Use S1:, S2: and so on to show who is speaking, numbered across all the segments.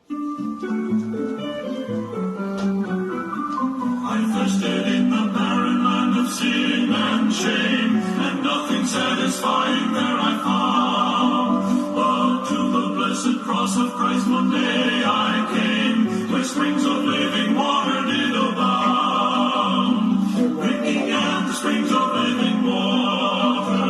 S1: I thirsted in the barren land of sin and shame, and nothing satisfying there I found. But to the blessed cross of Christ one day I came, where springs of living water did abound. Drinking at the springs of living water,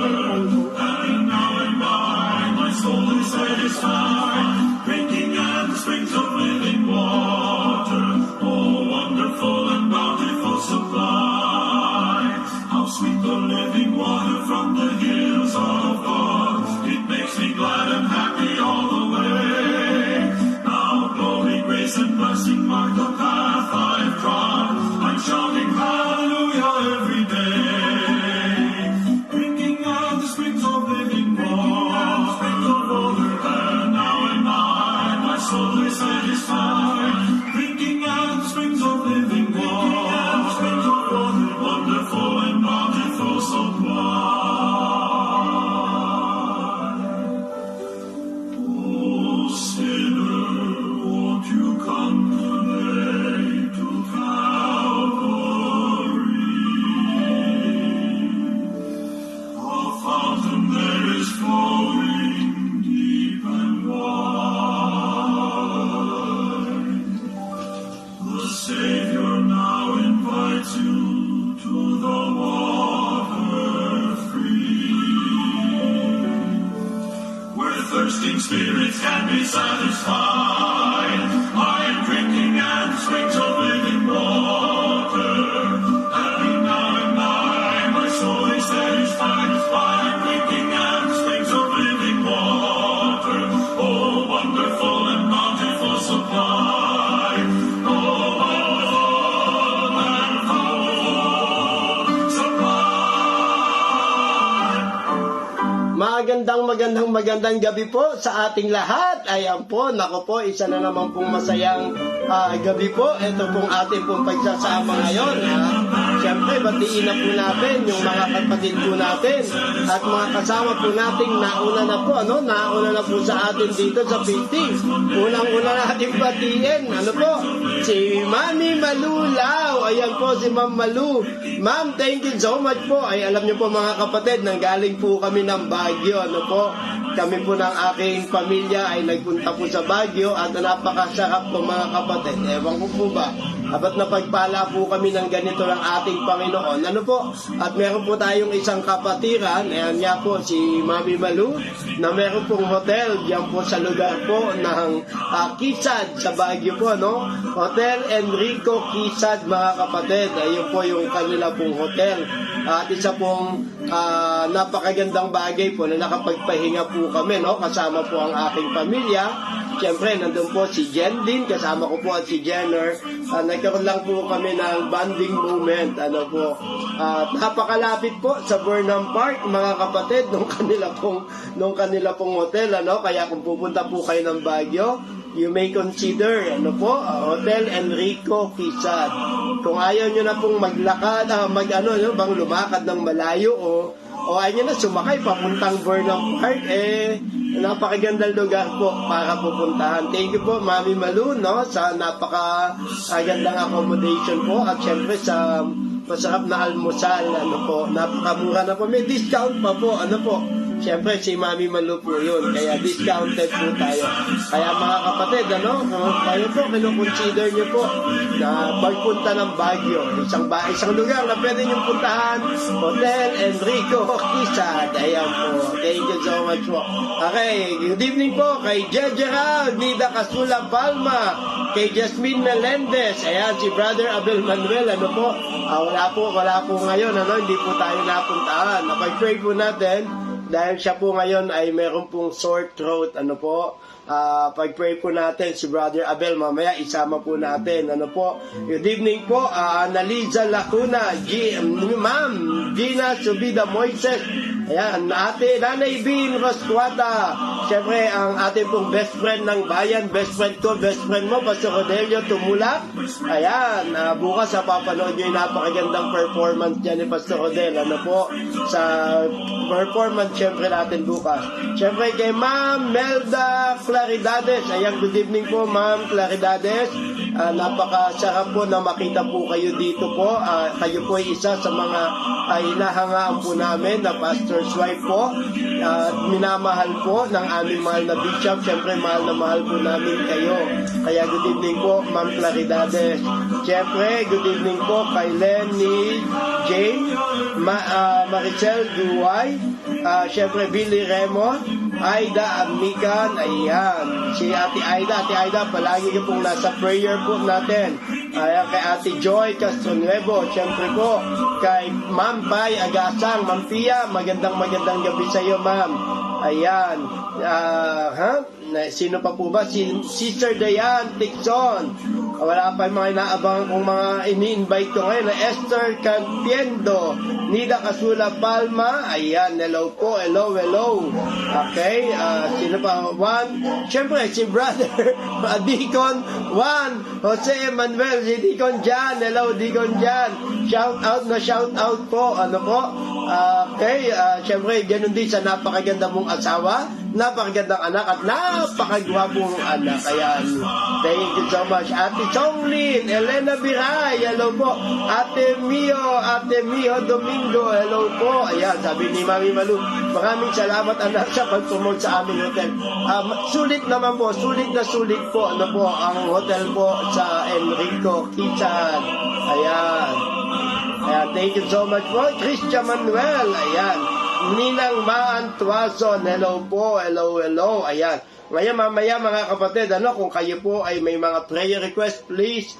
S1: and now and by my soul is satisfied. Drinking at the springs of living water, oh wonderful and bountiful supply. How sweet the living water from the hills of God. It makes me glad and happy all the way. Now glory, grace and blessing mark the path I've trod. I'm shouting hallelujah every day. Drinking at the springs of living water, and now and my soul is satisfied. Drinking at the springs of living water, wonderful and bountiful supply. Oh, sinner, won't you come today to Calvary? A fountain there is flowing deep and wide. The Savior now invites you to the water free, where thirsting spirits can be satisfied. I am drinking at the springs of living water, and now my soul is satisfied. I am drinking at the springs of living water, oh wonderful and bountiful supply. Oh, wonderful and bountiful supply.
S2: Magandang gabi po sa ating lahat. Ayan po, nako po, isa na naman pong masayang gabi po. Ito pong ating pong pagsasama ngayon. Siyempre, batiin na po natin yung mga kapatid po natin at mga kasama po natin nauna na po sa atin dito sa Philippines. Unang-una natin batiin, si Mami Malulaw. Ayan po si Ma'am Malu. Ma'am, thank you so much po. Ay, alam niyo po mga kapatid, nanggaling po kami ng Baguio. Kami po ng aking pamilya ay nagpunta po sa Baguio at napakasarap po mga kapatid. Ewan ko po ba, apat na pagpala po kami ng ganito ng ating Panginoon. At meron po tayong isang kapatiran, ayan nga po si Mami Malu, na meron pong hotel diyan po sa lugar po ng Kisad sa Baguio po, Hotel Enrico Kisad mga kapatid. Ayun po yung kanila pong hotel. At isa pong napakagandang bagay po na nakapagpahinga po kami, kasama po ang aking pamilya. Siyempre, nandun po si Jen din, kasama ko po at si Jenner. Nagkaroon lang po kami ng bonding moment. Napakalapit po sa Burnham Park, mga kapatid, nung kanila pong hotel. Kaya kung pupunta po kayo ng Baguio, you may consider, Hotel Enrico Kisad. Kung ayaw nyo na pong maglakad, bang lumakad ng malayo, o ayaw nyo na sumakay papuntang Burnham Park, napakagandang lugar po para pupuntahan. Thank you po, Mami Malu, sa napakagandang accommodation po at syempre sa masarap na almusal, napakamura na po. May discount pa po, Siyempre, si Mami Malu po yun. Kaya discounted po tayo. Kaya mga kapatid, kung kayo po, kino-consider nyo po na magpunta ng Baguio. Isang lugar na pwede nyo puntahan. Hotel Enrico Kisad. Ayan po. Thank you so much po. Okay, good evening po kay Gerald Nida Casula Palma, kay Jasmine Melendez. Ayan, si Brother Abel Manuel. Wala po ngayon. Hindi po tayo napuntahan. Napag-pray po natin. Dahil siya po ngayon ay meron pong sore throat, pag-pray po natin si Brother Abel, mamaya isama po natin, Good evening po, Analiza Lacuna, Ma'am Gina Subida Moises, Ayan, Nanay Bean Rosquata. Siyempre, ang ating pong best friend ng bayan, best friend ko, best friend mo, Pastor Rodelio Tumulak. Ayan, bukas papanood nyo yung napakagandang performance dyan ni Pastor Rodel. Ano po, sa performance siyempre natin bukas. Siyempre kay Ma'am Melda Claridades. Ayan, good evening po Ma'am Claridades. Napakasarap po na makita po kayo dito po. Kayo po ay isa sa mga hinahangaan po namin na pastor's wife po. Minamahal po ng aming mahal na bishop. Siyempre mahal na mahal po namin kayo. Kaya good evening po Ma'am Claridades. Siyempre good evening po kay Lenny Jane, Maricel Duway, siyempre Billy Remo, Aida Amican, ayan. Si Ate Aida, palagi ka pong nasa prayer po natin. Ayan, kay Ate Joy Castronuevo, siyempre po, kay Ma'am Pai Agasang, Ma'am Pia, magandang gabi sa iyo, Ma'am. Ayan, sino pa po ba? Si Sister Dayan Tixon. Wala pa yung mga inaabangan kong mga ini-invite ko ngayon na Esther Campiendo, Nida Casula Palma. Ayan, hello po, hello. Okay, sino pa? Siyempre, si brother Deacon Juan Jose Manuel, si Deacon Jan. Hello, Deacon Jan. Shout out po. Ano po? Okay, siyempre, ganun din sa napakaganda mong asawa, napakagandang anak, at napakagwapong anak. Ayan, thank you so much. Ate Songlin, Elena Biray, hello po. Ate Mio Domingo, hello po. Ayan, sabi ni Mami Malu, maraming salamat anak sa pag-promote sa aming hotel. Sulit naman po, sulit po. Ano po, ang hotel po sa Enrico Kitchen. Ayan, thank you so much po. Christian Manuel, ayan. Ninang Maan Tuason, hello po, hello. Ayan. Ngayon mamaya mga kapatid, kung kayo po ay may mga prayer request, please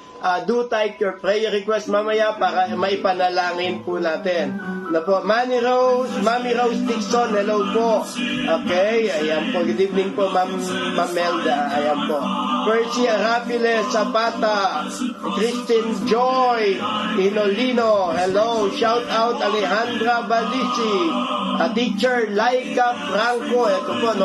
S2: do type your prayer request mamaya para maipanalangin po natin. Mami Rose Dixon, hello po. Okay, ayan po. Good evening po, Ma'am Melda. Ayan po. Percy Arapile Zapata, Christine Joy Inolino, hello. Shout out Alejandra Balisi, Teacher Laika Franco. Ito po,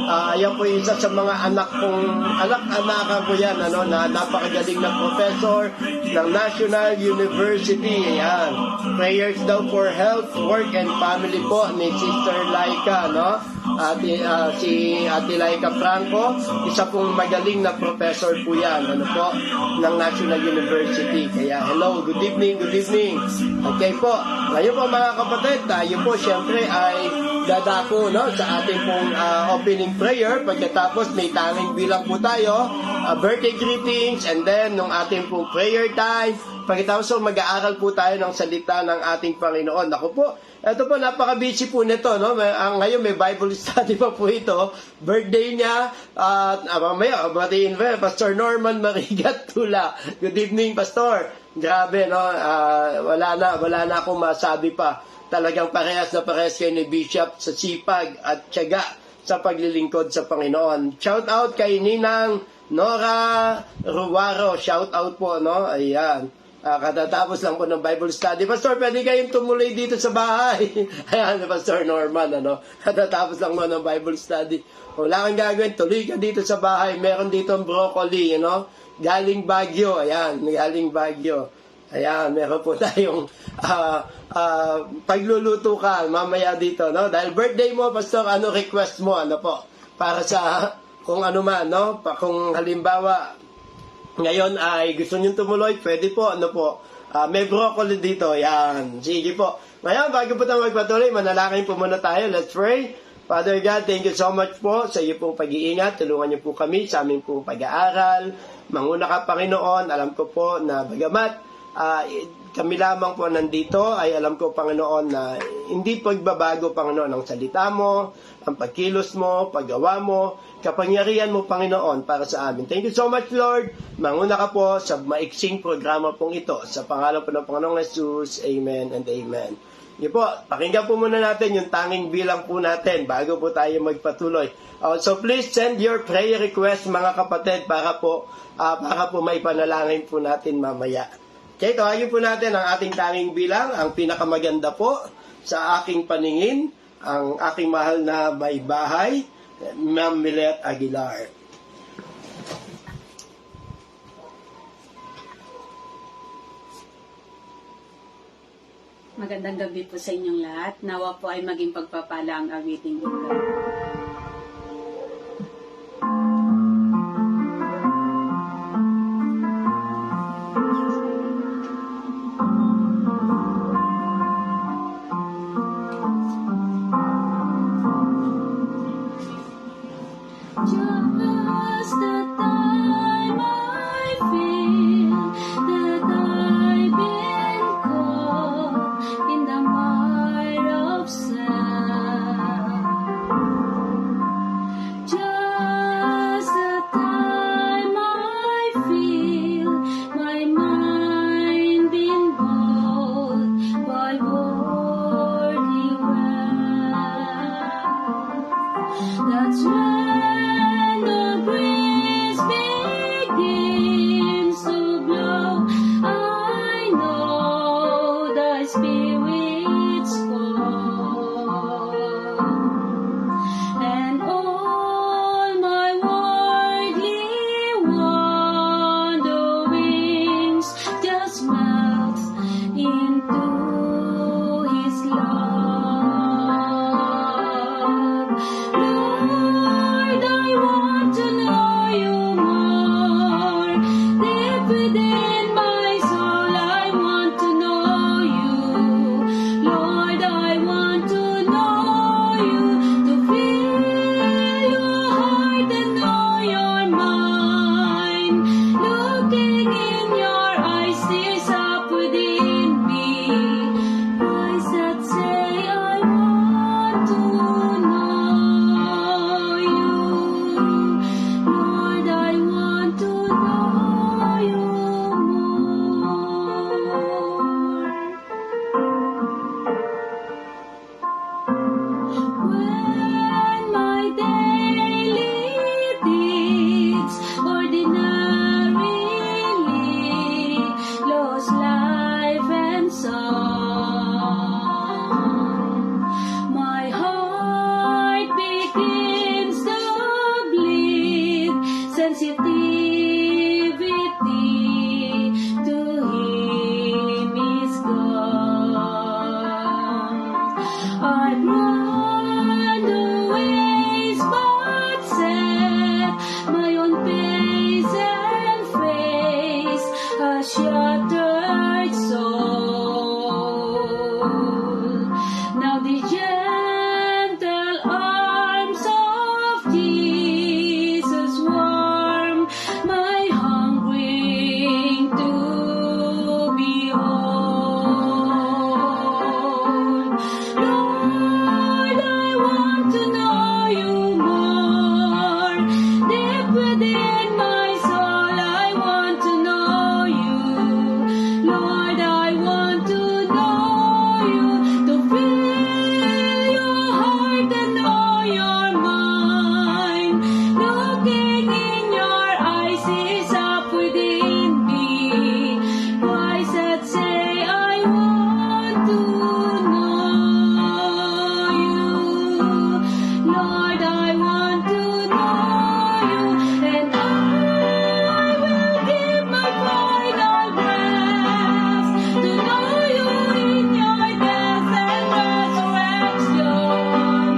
S2: ayan po isa sa mga anak-anakan po yan, na napakagaling na professor ng National University. Ayan. Prayers daw for health, work, and family po ni Sister Laika, si Ate Laika Franco, isa pong magaling na professor po yan, ng National University. Kaya hello, good evening. Okay po. Ngayon po mga kapatid, tayo po syempre ay dadako sa ating pong opening prayer. Pagkatapos may tanging bilang po tayo, birthday greetings, and then nung ating pong prayer time. Pagkatapos mag-aaral po tayo ng salita ng ating Panginoon. Ako po, ito po, napaka-busy po nito, ngayon may Bible study pa po ito. Birthday niya, mamaya, batiin pa, Pastor Norman Marigat Tula. Good evening, Pastor. Grabe, wala na akong masabi pa. Talagang parehas kayo ni Bishop sa sipag at tiyaga sa paglilingkod sa Panginoon. Shout out kay Ninang Nora Ruwaro. Shout out po, Ayan. Katatapos lang po ng Bible study. Pastor, pwede kayong tumuloy dito sa bahay. Ayan, Pastor Norman, Katatapos lang mo ng Bible study. Wala kang gagawin, tuloy ka dito sa bahay. Meron dito ang broccoli, Galing Baguio. Ayan, galing Baguio. Ayan, meron po tayong pagluluto ka mamaya dito, Dahil birthday mo, Pastor, ano request mo, po? Para sa kung ano man, Kung halimbawa, ngayon ay gusto nyo tumuloy, pwede po, may broccoli dito, yan. Sige po. Ngayon, bago po tayo magpatuloy, manalangin po muna tayo. Let's pray. Father God, thank you so much po sa iyo pong pag-iingat. Tulungan niyo po kami sa aming pong pag-aaral. Manguna ka, Panginoon. Alam ko po na bagamat kami lamang po nandito, ay alam ko, Panginoon, na hindi pagbabago, Panginoon, ang salita mo, ang pagkilos mo, paggawa mo, kapangyarihan mo, Panginoon, para sa amin. Thank you so much, Lord. Manguna ka po sa maiksing programa pong ito. Sa pangalan po ng Panginoong Jesus, Amen and Amen. Sige po, pakinggan po muna natin yung tanging bilang po natin bago po tayo magpatuloy. So please send your prayer request, mga kapatid, para po maipanalangin po natin mamaya. Okay, tawagin po natin ang ating tanging bilang, ang pinakamaganda po sa aking paningin, ang aking mahal na may bahay, Ma'am Milet Aguilar.
S3: Magandang gabi po sa inyong lahat. Nawa po ay maging pagpapala ang awiting ito. Just the time I feel that I've been caught in the mire of sin. Just the time I feel my mind been bowled by worldly wealth. That's when the breeze begins to blow. I know the Spirit's call, and all my worldly wanderings just melt into His love. Lord, I want to know You more. Deep within my soul, I want to know You. Lord, I want to know You, to feel Your heart and know Your mind. Looking in Your eyes, tears up within me. Eyes that say, I want to know You. Lord, I want to know You more. When my daily deeds ordinarily lost life and song, my heart begins to bleed sensitivity to Him is gone. I'd run the ways but set my own pace and face a shattered soul. Now the gentle arms of Jesus warm my hungering to behold. Lord, I want to know You more. Deep within my soul, I want to know You. Lord, I want to know You, to feel Your heart and know Your mind. Looking in Your eyes is up within me. Eyes that say, I want to know You. Lord, I want to know You, and I will give my final breath to know You in Your death and resurrection.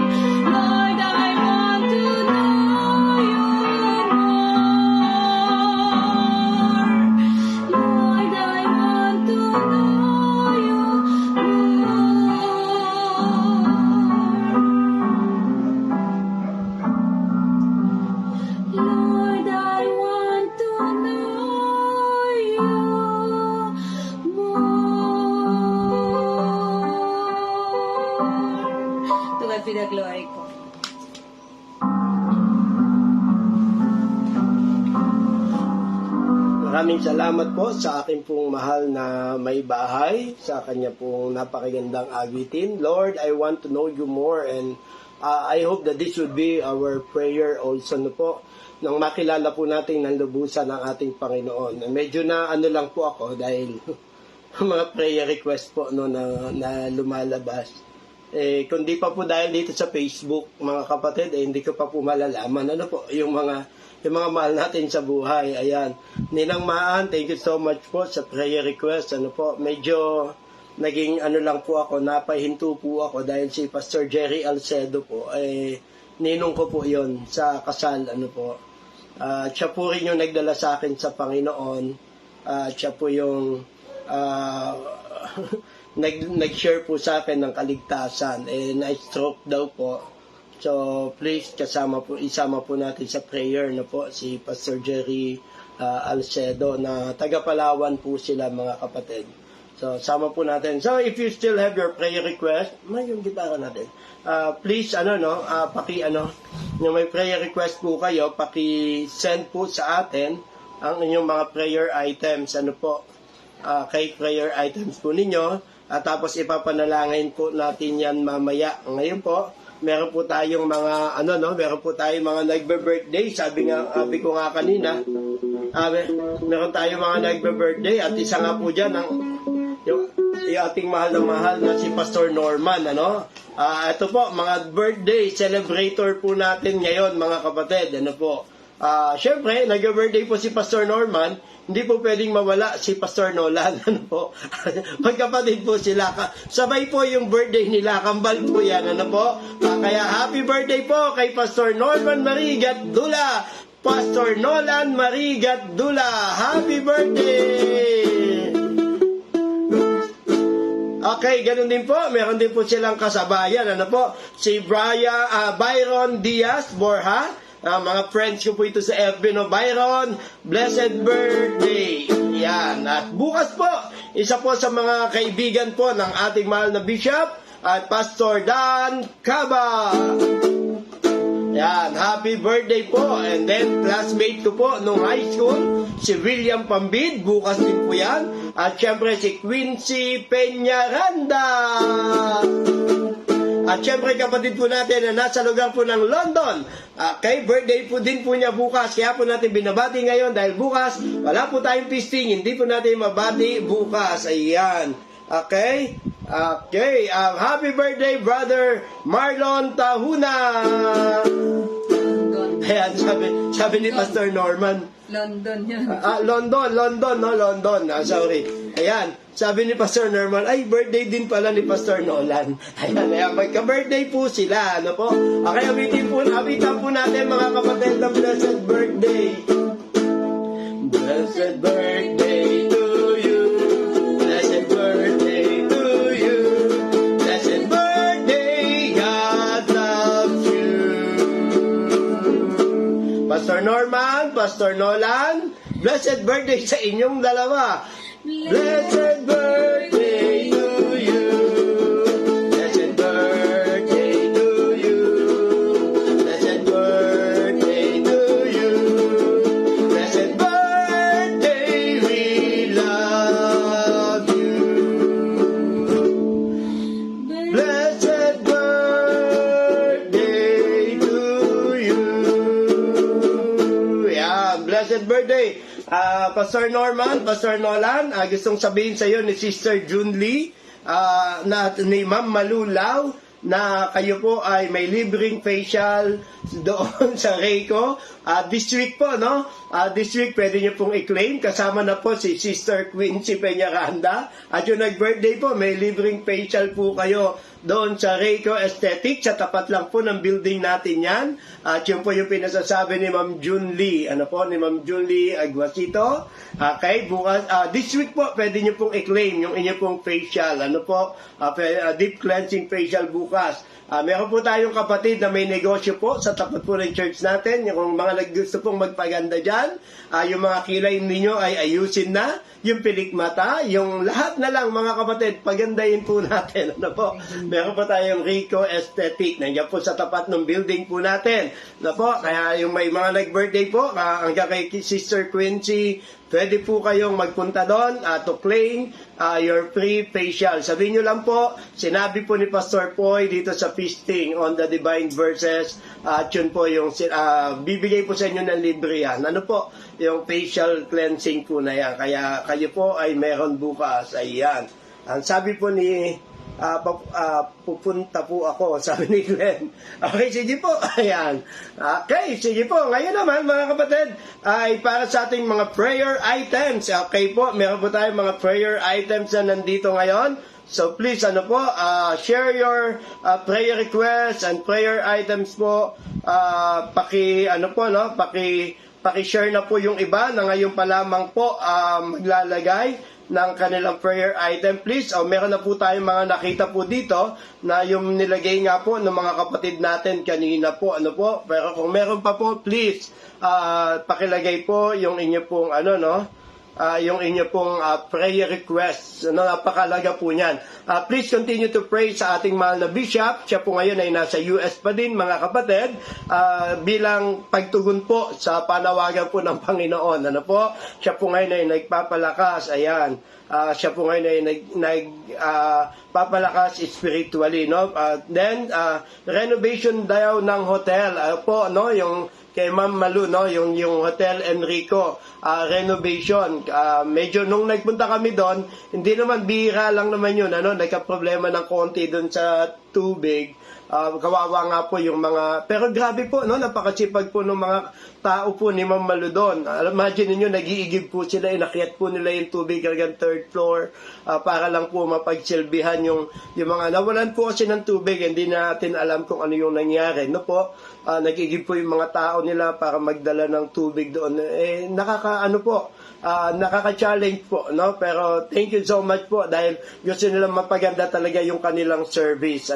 S3: Lord, I want to know You more. Lord, I want to know You more. Lord, I want to know You more. To God be the glory ko.
S2: Maraming salamat po sa aking pong mahal na may bahay, sa kanya pong napakagandang awitin. Lord, I want to know You more, and I hope that this would be our prayer also no po, nang makilala po natin ng lubusan ng ating Panginoon. Medyo na ano lang po ako dahil mga prayer request po no, na lumalabas. Kung di pa po dahil dito sa Facebook, mga kapatid, hindi ko pa po malalaman. Ano po, yung mga mahal natin sa buhay. Ayan. Ninang Maan, thank you so much po sa prayer request. Ano po, medyo naging lang po ako, napahinto po ako dahil si Pastor Jerry Alcedo po, ninong ko po yon sa kasal, ano po. Siya po rin yung nagdala sa akin sa Panginoon. Siya po yung nag-share po sa akin ng kaligtasan. Na-stroke daw po. So, please, isama po natin sa prayer na po si Pastor Jerry Alcedo na taga Palawan po sila, mga kapatid. So, sama po natin. So, if you still have your prayer request, may yung gitara natin. Please, yung may prayer request po kayo, paki-send po sa atin ang inyong mga prayer items. Ano po, kay prayer items po ninyo. At tapos ipapanalangin po natin yan mamaya. Ngayon po, meron po tayong mga, nagbe-birthday. Sabi ko nga kanina, meron tayong mga nagbe-birthday at isa nga po dyan yung ating mahal na si Pastor Norman, ano? Ito po, mga birthday celebrator po natin ngayon, mga kapatid, ano po. Syempre, nag-birthday po si Pastor Norman, hindi po pwedeng mawala si Pastor Nolan, ano po. Magkapatid po sila. Sabay po yung birthday nila, kambal po yan, ano po. Kaya happy birthday po kay Pastor Norman Marigat Dula. Pastor Nolan Marigat Dula, happy birthday! Okay, ganun din po. Meron din po silang kasabayan. Ano po? Si Byron Diaz Borja. Mga friends ko po ito sa FB, no? Byron, blessed birthday. Yan. At bukas po, isa po sa mga kaibigan po ng ating mahal na Bishop at Pastor Dan Caba. Yan, happy birthday po. And then, classmate ko po nung high school, si William Pambid, bukas din po yan. At syempre, si Quincy Peñaranda. At syempre, kapatid po natin na nasa lugar po ng London. Kay birthday po din po niya bukas. Kaya po natin binabati ngayon dahil bukas, wala po tayong feasting. Hindi po natin mabati bukas. Ayan. Okay? Okay, happy birthday, Brother Marlon Tahuna. Ayan, sabi ni Pastor Norman.
S3: London yun.
S2: London. Sorry. Ayan, sabi ni Pastor Norman, ay, birthday din pala ni Pastor Nolan. Ayan, magka-birthday po sila. Ano po? Okay, abitan po natin, mga kapatid, ng blessed birthday. Blessed birthday to you. Blessed birthday to you. Blessed birthday, God loves you. Pastor Norman, Pastor Nolan, blessed birthday sa inyong dalawa. Blessed birthday to you. Blessed birthday to you. Blessed birthday to you. Blessed birthday, we love you. Blessed birthday to you. Yeah, blessed birthday. Pastor Norman, Pastor Nolan, gustong sabihin sa iyo ni Sister June Lee, ni Ma'am Malulaw, na kayo po ay may libreng facial doon sa Reiko. This week po, no? This week pwede niyo pong i-claim. Kasama na po si Sister Quincy Peñaranda. At yung nag-birthday po, may libreng facial po kayo doon sa Reiko Aesthetic. Sa tapat lang po ng building natin yan. At yun po yung pinasasabi ni Ma'am June Lee. Ano po? Ni Ma'am June Lee Aguasito. Okay, bukas, this week po, pwede niyo pong i-claim yung inyo pong facial. Ano po? Deep cleansing facial bukas. Meron po tayong kapatid na may negosyo po sa tapat po ng church natin. Yung mga gusto pong magpaganda dyan, yung mga kilay ninyo ay ayusin na. Yung pilik mata, yung lahat na lang, mga kapatid, pagandahin po natin. Ano po? Meron po tayong Rico Aesthetic. Nandiyan po sa tapat ng building po natin. Ano po? Kaya yung may mga nag-birthday po, hanggang kay Sister Quincy, pwede po kayong magpunta doon to claim your free facial. Sabihin nyo lang po, sinabi po ni Pastor Poy dito sa Feasting on the Divine Verses, at yun po yung bibigay po sa inyo ng libre yan. Ano po? Yung facial cleansing po na yan. Kaya kayo po ay meron bukas. Ayan. Ang sabi po ni pupunta po ako, sabi ni Glenn. Okay, sige po. Ayan. Okay, sige po. Ngayon naman, mga kapatid, ay para sa ating mga prayer items. Okay po, meron po tayong mga prayer items na nandito ngayon. So please, share your prayer requests and prayer items po. Paki-share na po yung iba na ngayon pa lamang po maglalagay ng kanilang prayer item. Please, meron na po tayong mga nakita po dito na yung nilagay nga po ng mga kapatid natin kanina po. Pero kung meron pa po, please, pakilagay po yung inyo pong prayer requests. Napakalaga po niyan. Please continue to pray sa ating mahal na bishop. Siya po ngayon ay nasa US pa din, mga kapatid, bilang pagtugon po sa panawagan po ng Panginoon. Siya po ngayon ay nagpapalakas. Ayan. Siya po ngayon ay nagpapalakas spiritually. Then, renovation daw ng hotel. Yung kay Ma'am Malu, yung Hotel Enrico, renovation. Medyo nung nagpunta kami doon, hindi naman bihira lang naman yun, nagka-problema ng konti doon sa tubig. Kawawa nga po yung mga, pero grabe po, napakasipag po ng mga tao po ni Ma'am Malu doon. Imagine niyo, nag-iigib po sila, inakyat po nila yung tubig hanggang 3rd floor, para lang po mapagsilbihan yung mga, nawalan po kasi ng tubig, hindi natin alam kung ano yung nangyari. Nag-iigib po yung mga tao nila para magdala ng tubig doon. Nakaka-challenge po, Pero thank you so much po dahil gusto nila mapaganda talaga yung kanilang service,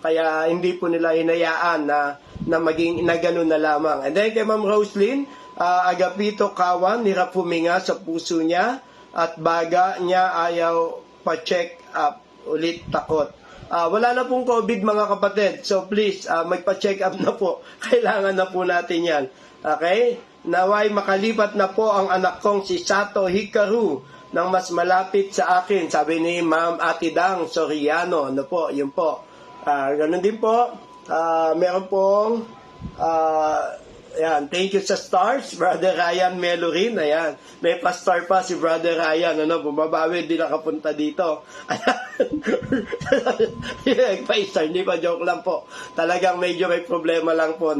S2: Kaya hindi po nila hinayaan na maging na ganun na lamang. And then kay Ma'am Roslyn, Agapito Kawan, hirap huminga sa puso niya at baga niya ayaw pa-check up, ulit takot. Wala na pong COVID, mga kapatid. So please, magpa-check up na po. Kailangan na po natin yan. Okay? Naway makalipat na po ang anak kong si Sato Hikaru nang mas malapit sa akin. Sabi ni Ma'am Atidang Soriano. Yun po. Ganun din po. Meron pong ayan, thank you sa stars, Brother Ryan Melorin. Ayan, may pa-star pa si Brother Ryan. Bumabawi, di nakapunta dito. Pa-star, hindi pa, joke lang po. Talagang medyo may problema lang po.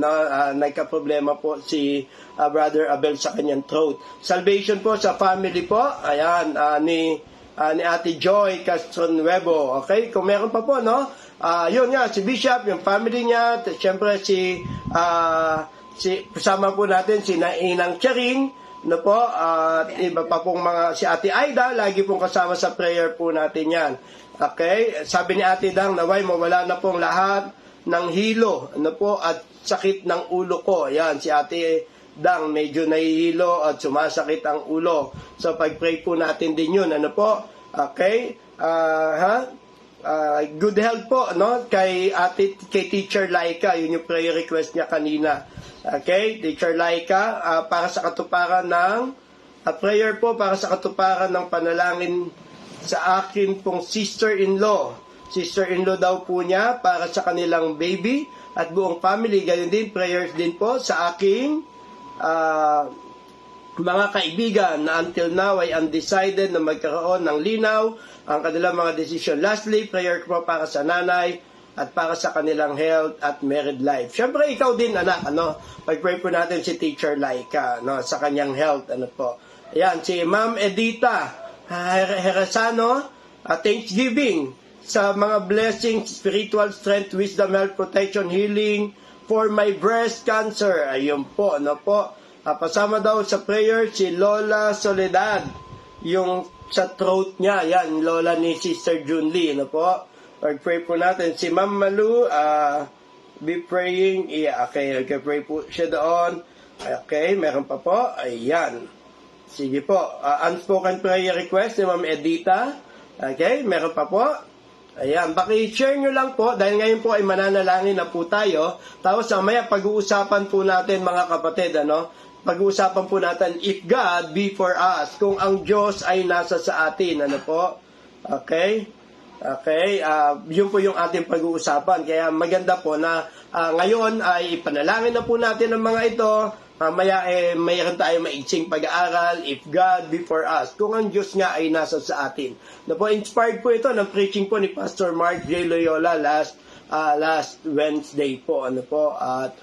S2: Nagka-problema po si Brother Abel sa kanyang throat. Salvation po sa family po. Ayan, ni Ate Joy Castronuevo. Okay, kung meron pa po, yun nga, si Bishop, yung family niya, siyempre kasama po natin si Inang Charing, iba pa pong si Ate Aida, lagi pong kasama sa prayer po natin yan. Okay, sabi ni Ate Dang, naway mawala na pong lahat ng hilo, at sakit ng ulo ko. Yan, si Ate Dang, medyo nahihilo at sumasakit ang ulo. So, pag-pray po natin din yun, okay, good health po, kay Teacher Laika, yun yung prayer request niya kanina. Okay, Teacher Laika, para sa katuparan ng prayer po para sa katuparan ng panalangin sa akin pong sister-in-law. Sister-in-law daw po niya para sa kanilang baby at buong family. Ganyan din, prayers din po sa aking mga kaibigan na until now ay undecided na magkaroon ng linaw ang kanilang mga desisyon. Lastly, prayer po para sa nanay at para sa kanilang health at married life. Siyempre, ikaw din, anak, pag-pray po natin si Teacher Laika, sa kanyang health, Ayan, si Ma'am Edita Herasano, Thanksgiving sa mga blessings, spiritual strength, wisdom, health, protection, healing for my breast cancer. Ayun po, pasama daw sa prayer si Lola Soledad, yung sa throat niya, yan, Lola ni Sister Junli, Pag-pray po natin si Ma'am Malu, be praying. Yeah, okay, nagka-pray po siya doon. Okay, meron pa po. Ayan. Sige po. Unspoken prayer request ni Ma'am Edita. Okay, meron pa po. Ayan, baki-share nyo lang po dahil ngayon po ay mananalangin na po tayo. Tapos mamaya pag-uusapan po natin, mga kapatid, pag-uusapan po natin, if God be for us, kung ang Diyos ay nasa sa atin, Okay? Okay, yun po yung ating pag-uusapan. Kaya maganda po na ngayon ay ipanalangin na po natin ang mga ito. mamaya mayroon tayo maiksing pag-aaral, if God be for us, kung ang Diyos nga ay nasa sa atin. Na po, inspired po ito ng preaching po ni Pastor Mark J. Loyola last Wednesday po. At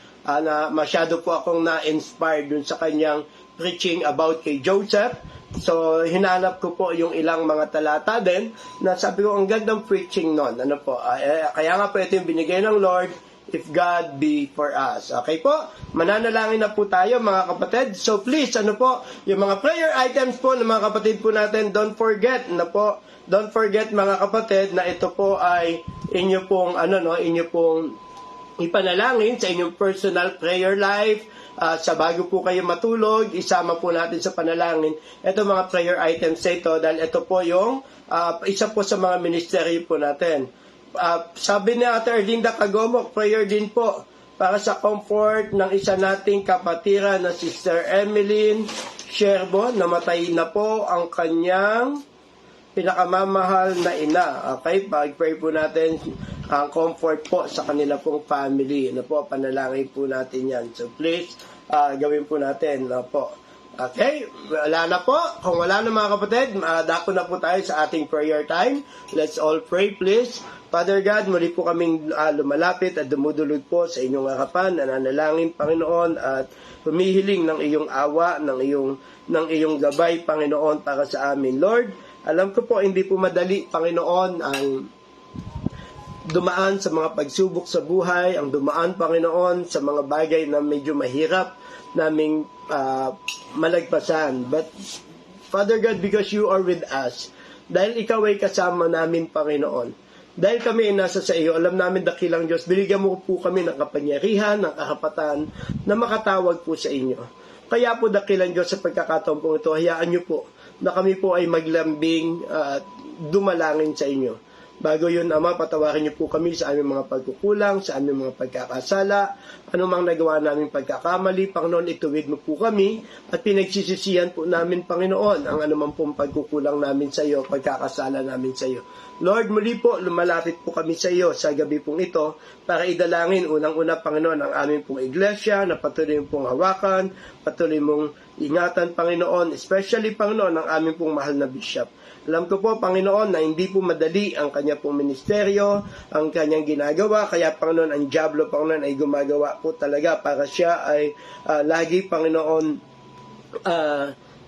S2: masyado po akong na-inspired dun sa kanyang preaching about kay Joseph. So, hinanap ko po yung ilang mga talata din na sabi ko, ang gandang preaching nun. Kaya nga po ito yung binigay ng Lord, if God be for us. Okay po? Mananalangin na po tayo mga kapatid. So please, yung mga prayer items po ng mga kapatid po natin, don't forget mga kapatid na ito po ay inyo pong ipanalangin sa inyong personal prayer life. Sa bago po kayo matulog, isama po natin sa panalangin ito mga prayer items sa ito dahil ito po yung isa po sa mga ministeryo po natin. Sabi ni Ate Erlinda Kagomok, prayer din po para sa comfort ng isa nating kapatira na Sister Emeline Sherbo. Namatay na po ang kanyang pinakamamahal na ina. Okay, pag-pray po natin ang comfort po sa kanila pong family. Panalangin po natin yan. So please, gawin po natin. Okay, wala na po. Kung wala na mga kapatid, dako na po tayo sa ating prayer time. Let's all pray please. Father God, muli po kaming lumalapit at dumudulog po sa inyong harapan, nananalangin Panginoon at humihiling ng iyong awa, ng iyong gabay Panginoon para sa amin. Lord, alam ko po hindi po madali Panginoon ang dumaan sa mga pagsubok sa buhay, ang dumaan Panginoon sa mga bagay na medyo mahirap naming malagpasan. But Father God, because you are with us, dahil ikaw ay kasama namin Panginoon, dahil kami ay nasa sa iyo, alam namin dakilang Diyos, binigyan mo po kami ng kapangyarihan, ng karapatan na makatawag po sa inyo. Kaya po dakilang Diyos sa pagkakataon po ito, hayaan niyo po na kami po ay maglambing at dumalangin sa inyo. Bago yun, Ama, patawarin niyo po kami sa aming mga pagkukulang, sa aming mga pagkakasala, anumang nagawa namin pagkakamali, Panginoon, ituwid mo po kami at pinagsisisihan po namin, Panginoon, ang anumang pong pagkukulang namin sa iyo, pagkakasala namin sa iyo. Lord, muli po, lumalapit po kami sa iyo sa gabi pong ito para idalangin unang-una, Panginoon, ang aming pong iglesia na patuloy pong hawakan, patuloy mong ingatan, Panginoon, especially, Panginoon, ang aming pong mahal na bishop. Alam ko po, Panginoon, na hindi po madali ang kanya pong ministeryo, ang kanyang ginagawa, kaya, Panginoon, ang diablo, Panginoon, ay gumagawa po talaga para siya ay lagi, Panginoon,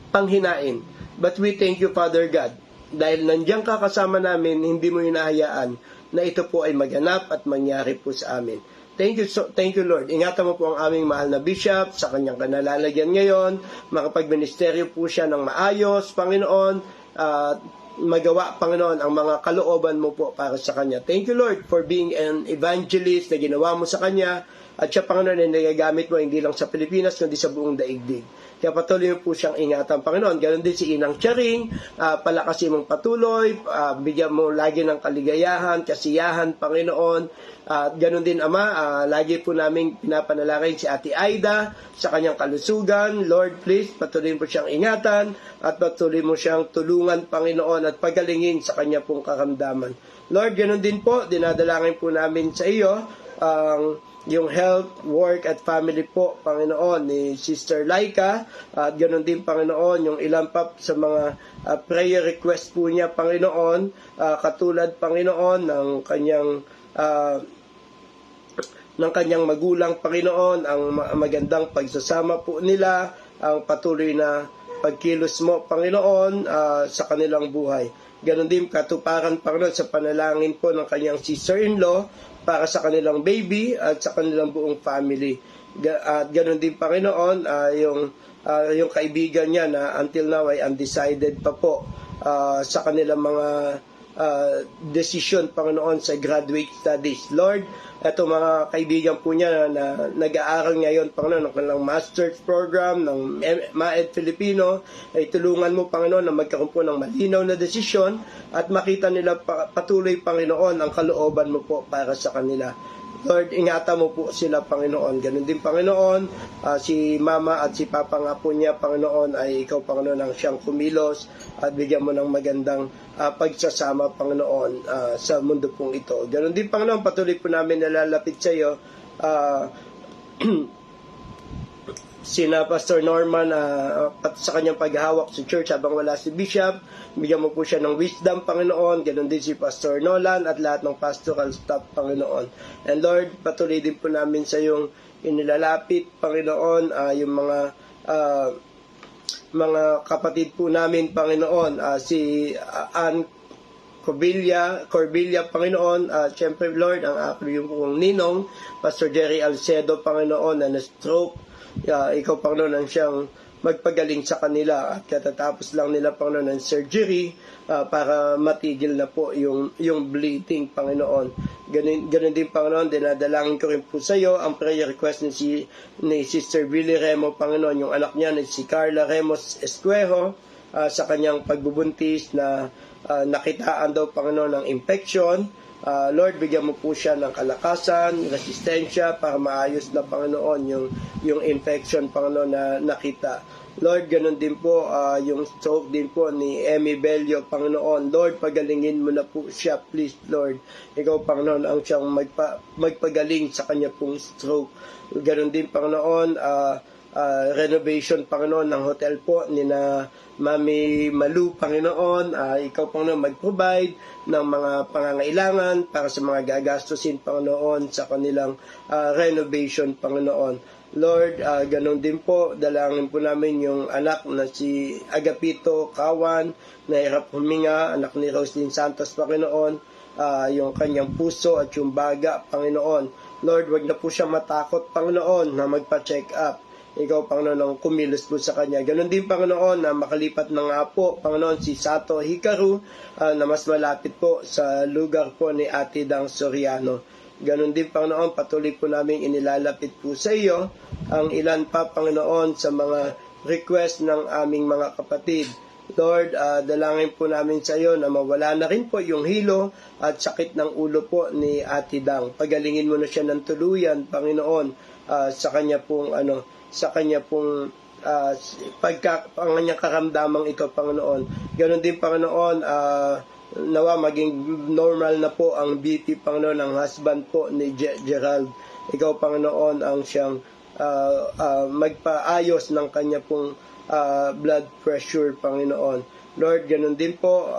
S2: panghinain. But we thank you, Father God, dahil nandiyan ka kasama namin, hindi mo hinahayaan na ito po ay maganap at mangyari po sa amin. Thank you Lord. Ingatan mo po ang aming mahal na bishop sa kanyang kanalalagyan ngayon, makapagministeryo po siya ng maayos, Panginoon, magawa, Panginoon, ang mga kalooban mo po para sa kanya. Thank you, Lord, for being an evangelist na ginawa mo sa kanya at siya, Panginoon, ay nagagamit mo hindi lang sa Pilipinas, kundi sa buong daigdig. Kaya patuloy mo po siyang ingatan, Panginoon. Ganon din si Inang Charing, palakasin mong patuloy, bigyan mo lagi ng kaligayahan, kasiyahan, Panginoon. At ganon din, Ama, lagi po namin pinapanalangin si Ate Aida sa kanyang kalusugan. Lord, please, patuloy mo siyang ingatan at patuloy mo siyang tulungan, Panginoon, at pagalingin sa kanya pong karamdaman. Lord, ganon din po, dinadalangin po namin sa iyo yung health, work, at family po, Panginoon, ni Sister Laika, at ganoon din, Panginoon, yung ilan pa sa mga prayer request po niya, Panginoon, katulad, Panginoon, ng kanyang magulang, Panginoon, ang magandang pagsasama po nila, ang patuloy na pagkilos mo, Panginoon, sa kanilang buhay. Ganon din katuparan, Panginoon, sa panalangin po ng kanyang sister-in-law para sa kanilang baby at sa kanilang buong family. At ganon din, Panginoon, yung kaibigan niya na until now ay undecided pa po sa kanilang mga decision, Panginoon, sa graduate studies. Lord, eto mga kaibigan po niya na nag-aaral ngayon, Panginoon, ng kanilang master's program ng MAED Filipino, ay tulungan mo, Panginoon, na magkaroon po ng malinaw na desisyon at makita nila patuloy, Panginoon, ang kalooban mo po para sa kanila. Lord, ingatan mo po sila, Panginoon. Ganun din, Panginoon, si Mama at si Papa nga po niya, Panginoon, ay ikaw, Panginoon, ang siyang kumilos at bigyan mo ng magandang pagsasama, Panginoon, sa mundo pong ito. Ganun din, Panginoon, patuloy po namin nalalapit sa iyo. sina Pastor Norman pati sa kanyang paghahawak sa church habang wala si Bishop. Bigyan mo po siya ng wisdom, Panginoon. Ganon din si Pastor Nolan at lahat ng pastoral staff, Panginoon. And Lord, patuloy din po namin sa iyong inilalapit, Panginoon, yung mga kapatid po namin, Panginoon, si Ann Corbilla, Panginoon, siyempre, Lord, ang aking pong ninong, Pastor Jerry Alcedo, Panginoon, na na-stroke. Ikaw, Panginoon, ang siyang magpagaling sa kanila at katatapos lang nila, Panginoon, ng surgery para matigil na po yung bleeding, Panginoon. Ganun din, Panginoon, dinadalangin ko rin po sa iyo ang prayer request ni Sister Billy Remo, Panginoon, yung anak niya ni si Carla Remos Escuejo, sa kanyang pagbubuntis na nakitaan daw, Panginoon, ng infection. Lord, bigyan mo po siya ng kalakasan, resistensya para maayos na, Panginoon, yung infection, Panginoon, na nakita. Lord, ganun din po yung stroke din po ni Emmy Bello, Panginoon. Lord, pagalingin mo na po siya, please, Lord. Ikaw, Panginoon, ang siyang magpagaling sa kanya pong stroke. Ganun din, Panginoon, renovation, Panginoon, ng hotel po ni na Mami Malu, Panginoon. Ikaw, Panginoon, mag-provide ng mga pangangailangan para sa mga gagastusin, Panginoon, sa kanilang renovation, Panginoon. Lord, ganun din po, dalangin po namin yung anak na si Agapito Kawan, na hirap huminga, anak ni Roslyn Santos, Panginoon, yung kanyang puso at yung baga, Panginoon. Lord, wag na po siya matakot, Panginoon, na magpa-check up. Ikaw, Panginoon, ang kumilos po sa kanya. Ganon din, Panginoon, na makalipat na nga po, Panginoon, si Sato Hikaru, na mas malapit po sa lugar po ni Ate Dang Soriano. Ganon din, Panginoon, patuloy po namin inilalapit po sa iyo ang ilan pa, Panginoon, sa mga request ng aming mga kapatid. Lord, dalangin po namin sa iyo na mawala na rin po yung hilo at sakit ng ulo po ni Ate Dang. Pagalingin mo na siya ng tuluyan, Panginoon, sa kanya pong ang kanyang karamdamang ito, Panginoon. Ganon din, Panginoon, nawa maging normal na po ang BP, Panginoon, ng husband po ni Gerald. Ikaw, Panginoon, ang siyang magpaayos ng kanya pong blood pressure, Panginoon. Lord, ganun din po,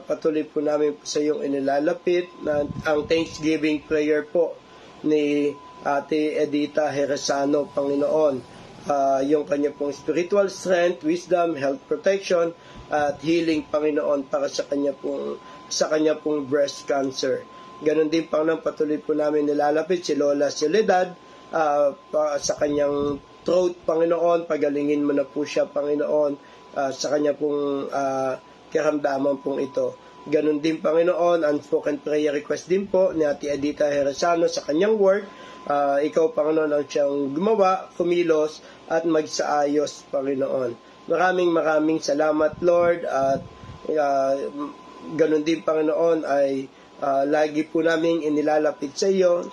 S2: patuloy po namin po sa iyong inilalapit na ang Thanksgiving prayer po ni Ate Edita Heresano, Panginoon. Yung kanya pong spiritual strength, wisdom, health protection, at healing, Panginoon, para sa kanya pong breast cancer. Ganon din, Panginoon, patuloy po namin nilalapit si Lola Soledad sa kanyang throat, Panginoon. Pagalingin mo na po siya, Panginoon, sa kanya pong karamdaman pong ito. Ganon din, Panginoon, unspoken prayer request din po ni Ate Edita Heresano sa kanyang work. Ikaw, Panginoon, ang siyang gumawa, kumilos, at magsaayos, Panginoon. Maraming salamat, Lord, at ganun din, Panginoon, ay lagi po namin inilalapit sa iyo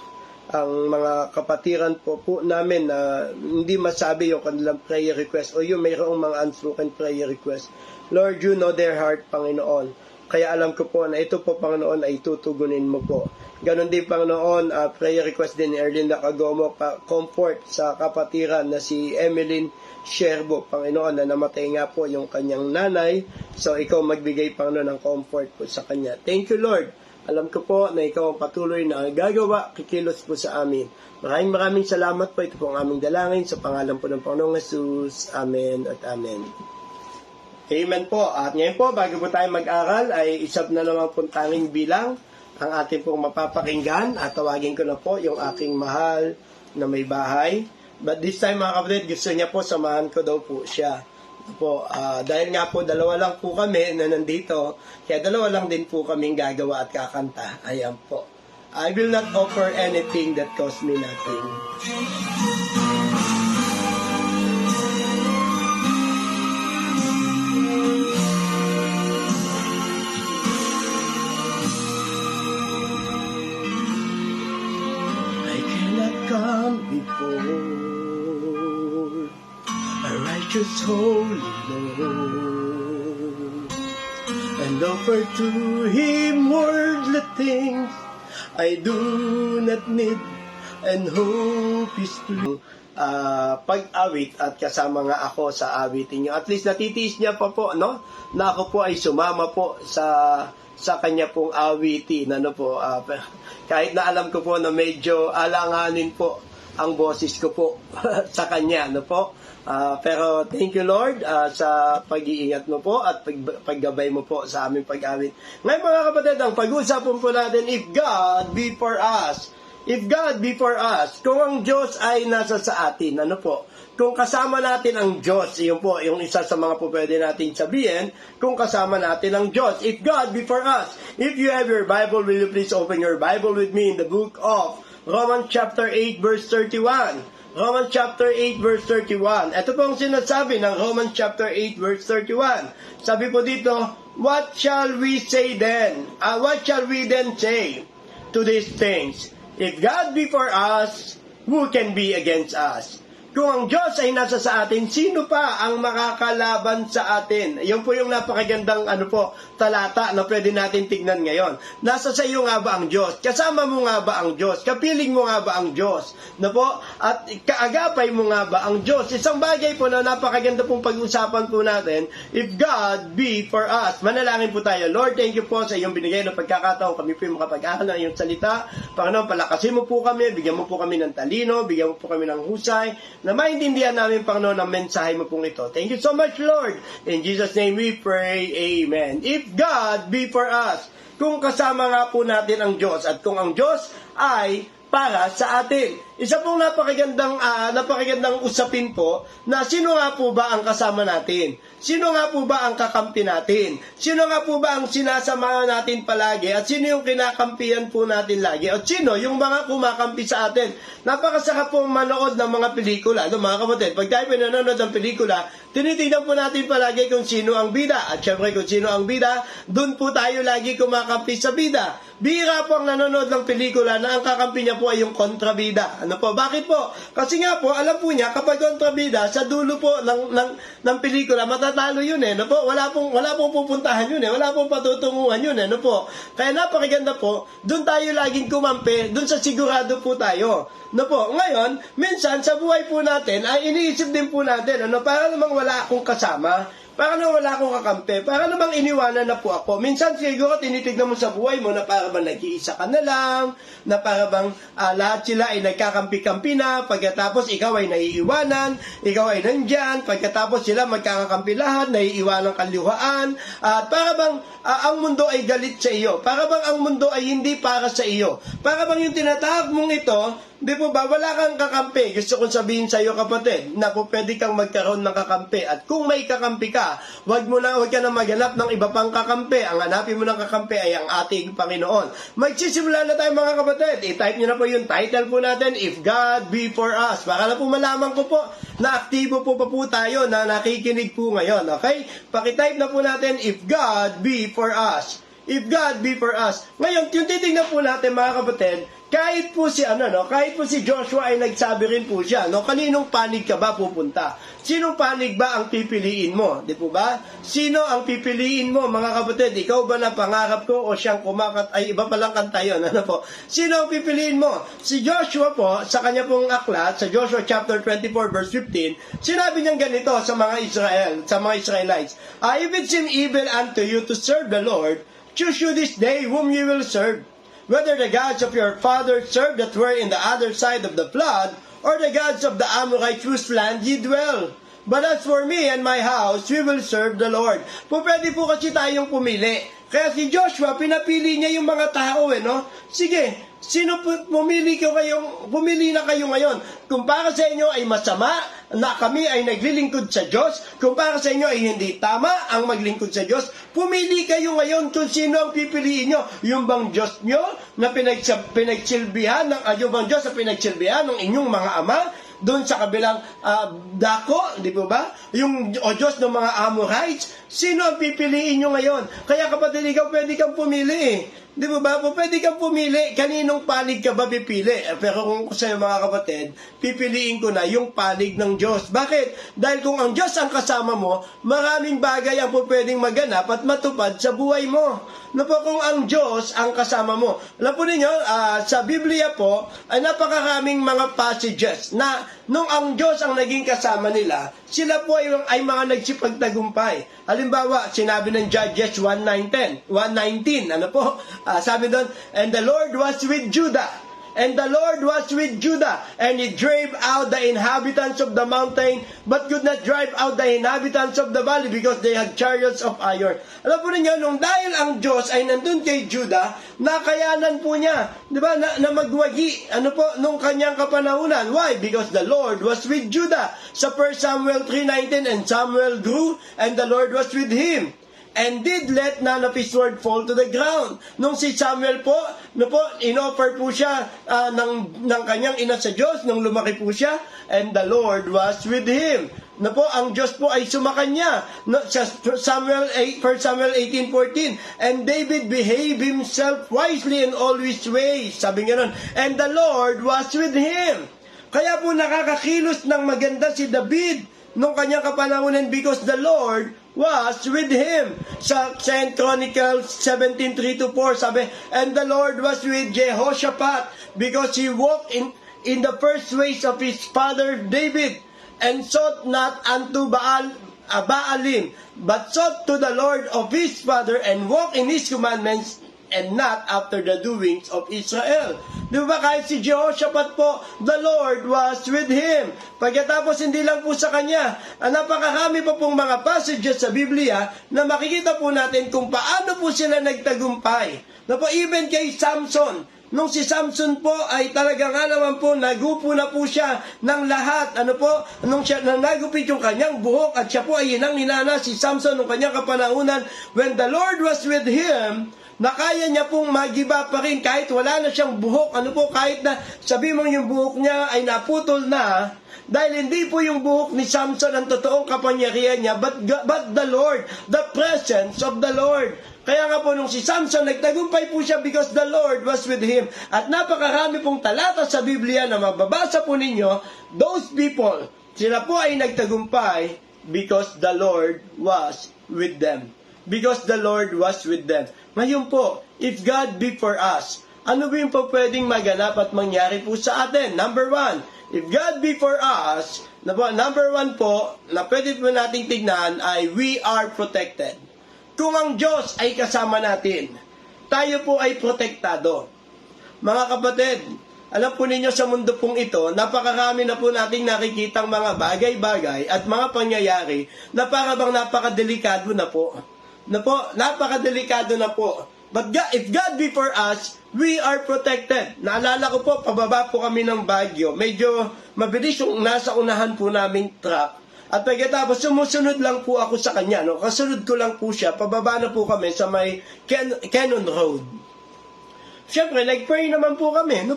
S2: ang mga kapatiran po namin na hindi masabi yung kanilang prayer request o yung mayroong mga unspoken prayer request. Lord, you know their heart, Panginoon. Kaya alam ko po na ito po, Panginoon, ay tutugunin mo po. Ganon din, Panginoon, prayer request din ni Erlinda Cagomo, comfort sa kapatiran na si Emeline Sherbo, Panginoon, na namatay nga po yung kanyang nanay. So, ikaw magbigay, Panginoon, ng comfort po sa kanya. Thank you, Lord. Alam ko po na ikaw ang patuloy na gagawa, kikilos po sa amin. Maraming salamat po. Ito po ang aming dalangin sa pangalan po ng Panginoong Jesus. Amen at Amen. Amen po. At ngayon po, bago po tayo mag-aral, ay isap na naman po tanging bilang ang ating pong mapapakinggan. At tawagin ko na po yung aking mahal na may bahay. But this time, mga kapatid, gusto niya po, samahan ko daw po siya. Po, dahil nga po, dalawa lang po kami na nandito, kaya dalawa lang din po kaming gagawa at kakanta. Ayan po. I will not offer anything that costs me nothing. Come before a righteous holy Lord and offer to Him worldly things I do not need and hope is to pag-awit at kasama nga ako sa awitin niyo. At least natitiis niya pa po, no? Na ako po ay sumama po sa kanya pong awitin. Ano po, kahit na alam ko po na medyo alanganin po ang boses ko po sa kanya, no po? Pero thank you Lord sa pag-iingat mo po at paggabay mo po sa aming pag-awit. Ngayon mga kapatid, ang pag-uusapan po natin, if God be for us. If God be for us, kung ang Diyos ay nasa sa atin, ano po? Kung kasama natin ang Diyos, yun po, yung isa sa mga po pwede natin sabihin, kung kasama natin ang Diyos. If God be for us. If you have your Bible, will you please open your Bible with me in the book of Romans chapter 8 verse 31. Romans chapter 8 verse 31. Ito po ang sinasabi ng Romans chapter 8 verse 31. Sabi po dito, what shall we say then? What shall we then say to these things? If God be for us, who can be against us? Kung ang Diyos ay nasa sa atin, sino pa ang makakalaban sa atin? Yun po yung napakagandang talata na pwede natin tignan ngayon. Nasa sa iyo nga ba ang Diyos? Kasama mo nga ba ang Diyos? Kapiling mo nga ba ang Diyos? Na po? At kaagapay mo nga ba ang Diyos? Isang bagay po na napakaganda pong pag-usapan po natin, if God be for us. Manalangin po tayo. Lord, thank you po sa iyong binigay na pagkakataon. Kami po yung makapag-ahal ng iyong salita. Panginoon, palakasin mo po kami, bigyan mo po kami ng talino, bigyan mo po kami ng husay, na maintindihan namin, Panginoon, ang mensahe mo pong ito. Thank you so much, Lord. In Jesus' name we pray. Amen. If God be for us, kung kasama nga po natin ang Diyos, at kung ang Diyos ay para sa atin. Isa pong napakagandang usapin po na sino nga po ba ang kasama natin? Sino nga po ba ang kakampi natin? Sino nga po ba ang sinasamahan natin palagi? At sino yung kinakampihan po natin lagi? At sino yung mga kumakampi sa atin? Napakasarap po manood ng mga pelikula. No, mga kapatid, pag tayo pinanonood ng pelikula, tinitingnan po natin palagi kung sino ang bida. At syempre kung sino ang bida, dun po tayo lagi kumakampi sa bida. Bihira po ang nanonood ng pelikula na ang kakampi niya po ay yung kontrabida. Ano po? Bakit po? Kasi nga po, alam po niya, kapag kontrabida, sa dulo po ng pelikula, matatalo yun eh. Ano po? Wala pong pupuntahan yun eh. Wala pong patutunguhan yun eh. Ano po? Kaya napakaganda po, doon tayo laging kumampi, doon sa sigurado po tayo. No po, ngayon, minsan sa buhay po natin, ay iniisip din po natin, para namang wala akong kasama, para namang wala akong kakampi, para namang iniwanan na po ako. Minsan siguro tinitignan mo sa buhay mo na para bang nag-iisa ka na lang, na para bang lahat sila ay nagkakampi-kampi na, pagkatapos ikaw ay naiiwanan, ikaw ay nandyan, pagkatapos sila magkakakampi lahat, naiiwanan kaluhaan, at para bang ang mundo ay galit sa iyo, para bang ang mundo ay hindi para sa iyo, para bang yung tinatahak mong ito, di po ba, wala kang kakampi. Gusto kong sabihin sa iyo, kapatid, na po pwede kang magkaroon ng kakampi. At kung may kakampi ka, huwag ka na maghanap ng iba pang kakampi. Ang hanapin mo ng kakampi ay ang ating Panginoon. Magsisimula na tayo, mga kapatid. I-type nyo na po yung title po natin, If God Be For Us. Para na po malaman ko po na aktibo po pa po tayo na nakikinig po ngayon. Okay? Pakitype na po natin, If God Be For Us. If God be for us. Ngayon, yung titignan po natin, mga kapatid, kahit po si Joshua ay nagsabi rin po siya, kaninong panig ka ba pupunta? Sinong panig ba ang pipiliin mo? Di po ba? Sino ang pipiliin mo, mga kapatid? Ikaw ba na pangarap ko o siyang ay iba palang kanta yun? Ano po? Sino ang pipiliin mo? Si Joshua po, sa kanya pong aklat, sa Joshua chapter 24 verse 15, sinabi niyang ganito sa mga Israelites, if it seem evil unto you to serve the Lord, choose you this day whom you will serve, whether the gods of your fathers served that were in the other side of the flood, or the gods of the Amorites whose land ye dwell. But as for me and my house, we will serve the Lord. Pwede po kasi tayong pumili. Kaya si Joshua, pinapili niya yung mga tao Sige, sino pumili na kayo ngayon? Kung para sa inyo ay masama na kami ay naglilingkod sa Diyos, kung para sa inyo ay hindi tama ang maglingkod sa Diyos, pumili kayo ngayon kung sino ang pipiliin nyo. Yung bang Diyos nyo na pinagsilbihan yung bang Diyos na pinagsilbihan ng inyong mga ama, doon sa kabilang dako, di po ba? O Diyos ng mga Amorites, sino ang pipiliin nyo ngayon? Kaya kapatid, ikaw pwede kang pumili Di ba po, pwede kang pumili, kaninong panig ka ba pipili? Pero kung sa'yo mga kapatid, pipiliin ko na yung panig ng Diyos. Bakit? Dahil kung ang Diyos ang kasama mo, maraming bagay ang po pwedeng maganap at matupad sa buhay mo. Na po kung ang Diyos ang kasama mo. Alam po ninyo, sa Biblia po, ay napakaraming mga passages na nung ang Diyos ang naging kasama nila, sila po ay mga nagsipagtagumpay. Halimbawa, sinabi ng Judges 1:19, ano po? Sabi doon, and the Lord was with Judah. And the Lord was with Judah, and he drave out the inhabitants of the mountain, but could not drive out the inhabitants of the valley because they had chariots of iron. Alam po ninyo, nung dahil ang Diyos ay nandun kay Judah, nakayanan po niya, di ba, na magwagi, nung kanyang kapanahunan. Why? Because the Lord was with Judah. Sa 1 Samuel 3:19, and Samuel grew, and the Lord was with him, and did let none of his word fall to the ground. Nung si Samuel po, inoffer po siya ng kanyang ina sa Diyos, nung lumaki po siya, and the Lord was with him. Ang Diyos po ay sumakanya. Sa 1 Samuel 18:14, and David behaved himself wisely in all his ways. Sabi nga nun, and the Lord was with him. Kaya po nakakakilos ng maganda si David nung kanyang kapanahunan because the Lord was with him. Sa 2 Chronicles 17:3-4, sabi, and the Lord was with Jehoshaphat because he walked in the first ways of his father David, and sought not unto Baalim, but sought to the Lord of his father, and walked in his commandments, and not after the doings of Israel. Di ba kahit si Jehoshaphat po, the Lord was with him. Pagkatapos hindi lang po sa kanya, napakarami pa pong mga passages sa Biblia na makikita po natin kung paano po sila nagtagumpay. Na po even kay Samson, nung si Samson po ay talaga nga naman po, nagupo na po siya ng lahat. Nung siya nagupit yung kanyang buhok at siya po ay hinang-hinana si Samson nung kanyang kapanahunan. When the Lord was with him, na kaya niya pong magiba pa rin kahit wala na siyang buhok. Kahit na sabi mong yung buhok niya ay naputol na, dahil hindi po yung buhok ni Samson ang totoong kapangyarihan niya, but the Lord, the presence of the Lord. Kaya nga po nung si Samson, nagtagumpay po siya because the Lord was with him. At napakarami pong talata sa Biblia na mababasa po ninyo, those people, sila po ay nagtagumpay because the Lord was with them. Because the Lord was with them. Ngayon po, if God be for us, ano ba yung po pwedeng maganap at mangyari po sa atin? Number 1, if God be for us, number 1 po, na pwede po nating tignan ay we are protected. Kung ang Diyos ay kasama natin, tayo po ay protektado. Mga kapatid, alam po ninyo sa mundo pong ito, napakarami na po nating nakikitang mga bagay-bagay at mga pangyayari na para bang napakadelikado na po. Napakadelikado na po. But God, if God be for us, we are protected. Naalala ko po, pababa po kami ng Baguio. Medyo mabilis yung nasa unahan po naming truck. At pagkatapos, sumusunod lang po ako sa kanya. Kasunod ko lang po siya. Pababa na po kami sa may Cannon Road. Siyempre, nag-pray naman po kami.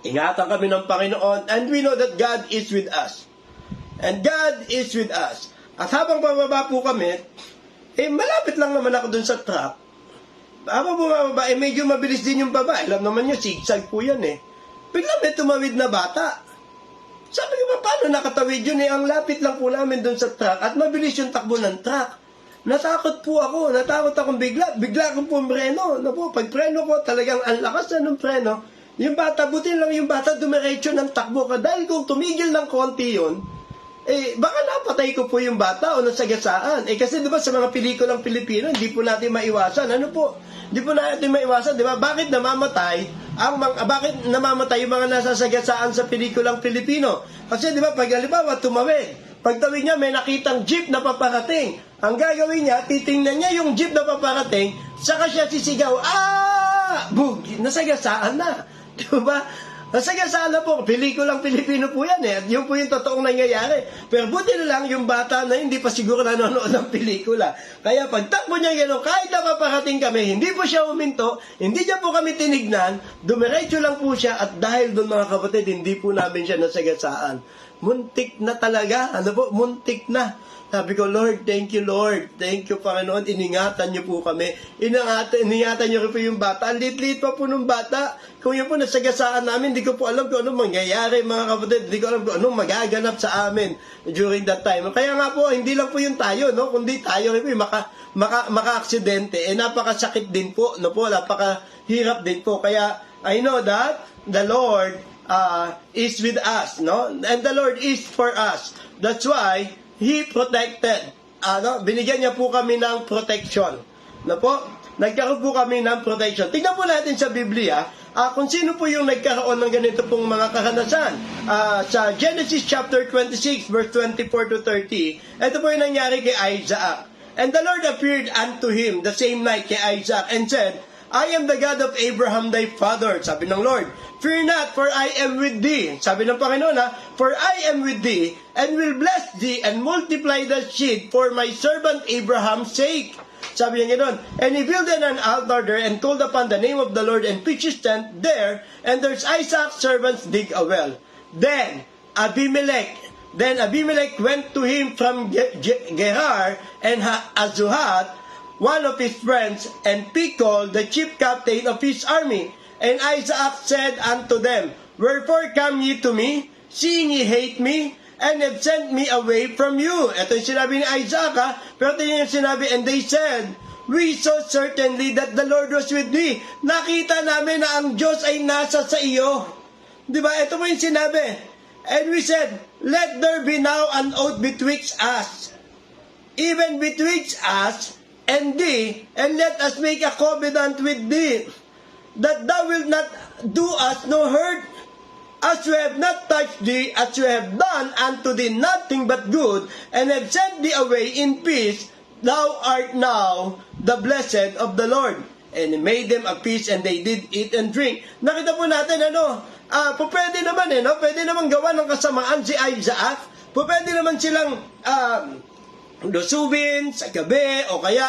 S2: Ingatan kami ng Panginoon. And we know that God is with us. And God is with us. At habang pababa po kami, malapit lang naman ako dun sa truck. Habang bumababa, medyo mabilis din yung baba. Alam naman nyo, zigzag po yan Bigla may tumawid na bata. Sabi ko, paano nakatawid yun Ang lapit lang po namin dun sa truck at mabilis yung takbo ng truck. Natakot po ako. Natakot akong bigla. Bigla akong pumreno. Pag preno ko, talagang ang lakas na ng preno. Yung bata, butin lang yung bata, dumiretso ng takbo ka. Dahil kung tumigil ng konti yun, baka napatay ko po yung bata o nasagasaan. Kasi diba sa mga pelikulang Pilipino, hindi po natin maiwasan. Hindi po natin maiwasan, diba? Bakit namamatay yung mga nasasagasaan sa pelikulang Pilipino? Kasi diba, pag halimbawa tumawid, pagtawid niya, may nakitang jeep na paparating. Ang gagawin niya, titingnan niya yung jeep na paparating, saka siya sisigaw, bug! Nasagasaan na. Diba? Nasagasaan na po, pelikulang Pilipino po yan At yun po yung totoong nangyayari. Pero buti na lang yung bata na hindi pa siguro nanonood ng pelikula. Kaya pagtakbo niya gano'n, kahit napaparating kami, hindi po siya uminto, hindi niya po kami tinignan, dumiretso lang po siya at dahil doon mga kapatid, hindi po namin siya nasagasaan. Muntik na talaga, muntik na. Sabi ko, Lord, thank you, Lord. Thank you, Panginoon. Iningatan niyo po kami. Iningatan niyo rin po yung bata. Ang liit-liit pa po ng bata. Kung yun po nasagasaan namin, di ko po alam kung anong mangyayari, mga kapatid. Di ko alam kung anong magaganap sa amin during that time. Kaya nga po, hindi lang po yung tayo, no? Kundi tayo rin po yung maka-aksidente. Napakasakit din po, no po? Napakahirap din po. Kaya, I know that the Lord is with us, no? And the Lord is for us. That's why He protected. Binigyan niya po kami ng protection. No po? Nagkaroon po kami ng protection. Tingnan po natin sa Biblia kung sino po yung nagkaroon ng ganito pong mga karanasan. Sa Genesis chapter 26, verse 24 to 30, ito po yung nangyari kay Isaac. And the Lord appeared unto him the same night kay Isaac and said, I am the God of Abraham thy father. Sabi ng Lord, fear not, for I am with thee. Sabi ng Panginoon, for I am with thee, and will bless thee, and multiply the seed for my servant Abraham's sake. Sabi niya ganoon, and he built an altar there, and called upon the name of the Lord, and pitched his tent there, and there's Isaac's servants dig a well. Then Abimelech went to him from Gerar and Azuhat, one of his friends, and Phicol, the chief captain of his army. And Isaac said unto them, wherefore come ye to me, seeing ye hate me, and have sent me away from you? Ito yung sinabi ni Isaac, pero ito yung sinabi, and they said, we saw certainly that the Lord was with thee. Nakita namin na ang Diyos ay nasa sa iyo. Diba? Ito po yung sinabi. And we said, let there be now an oath betwixt us, even betwixt us and thee, and let us make a covenant with thee, that thou wilt not do us no hurt, as we have not touched thee, as we have done unto thee nothing but good, and have sent thee away in peace. Thou art now the blessed of the Lord. And he made them a peace, and they did eat and drink. Nakita po natin, pwede naman, pwede naman gawa ng kasamaan si Isaac, pwede naman silang, lusubin sa gabi o kaya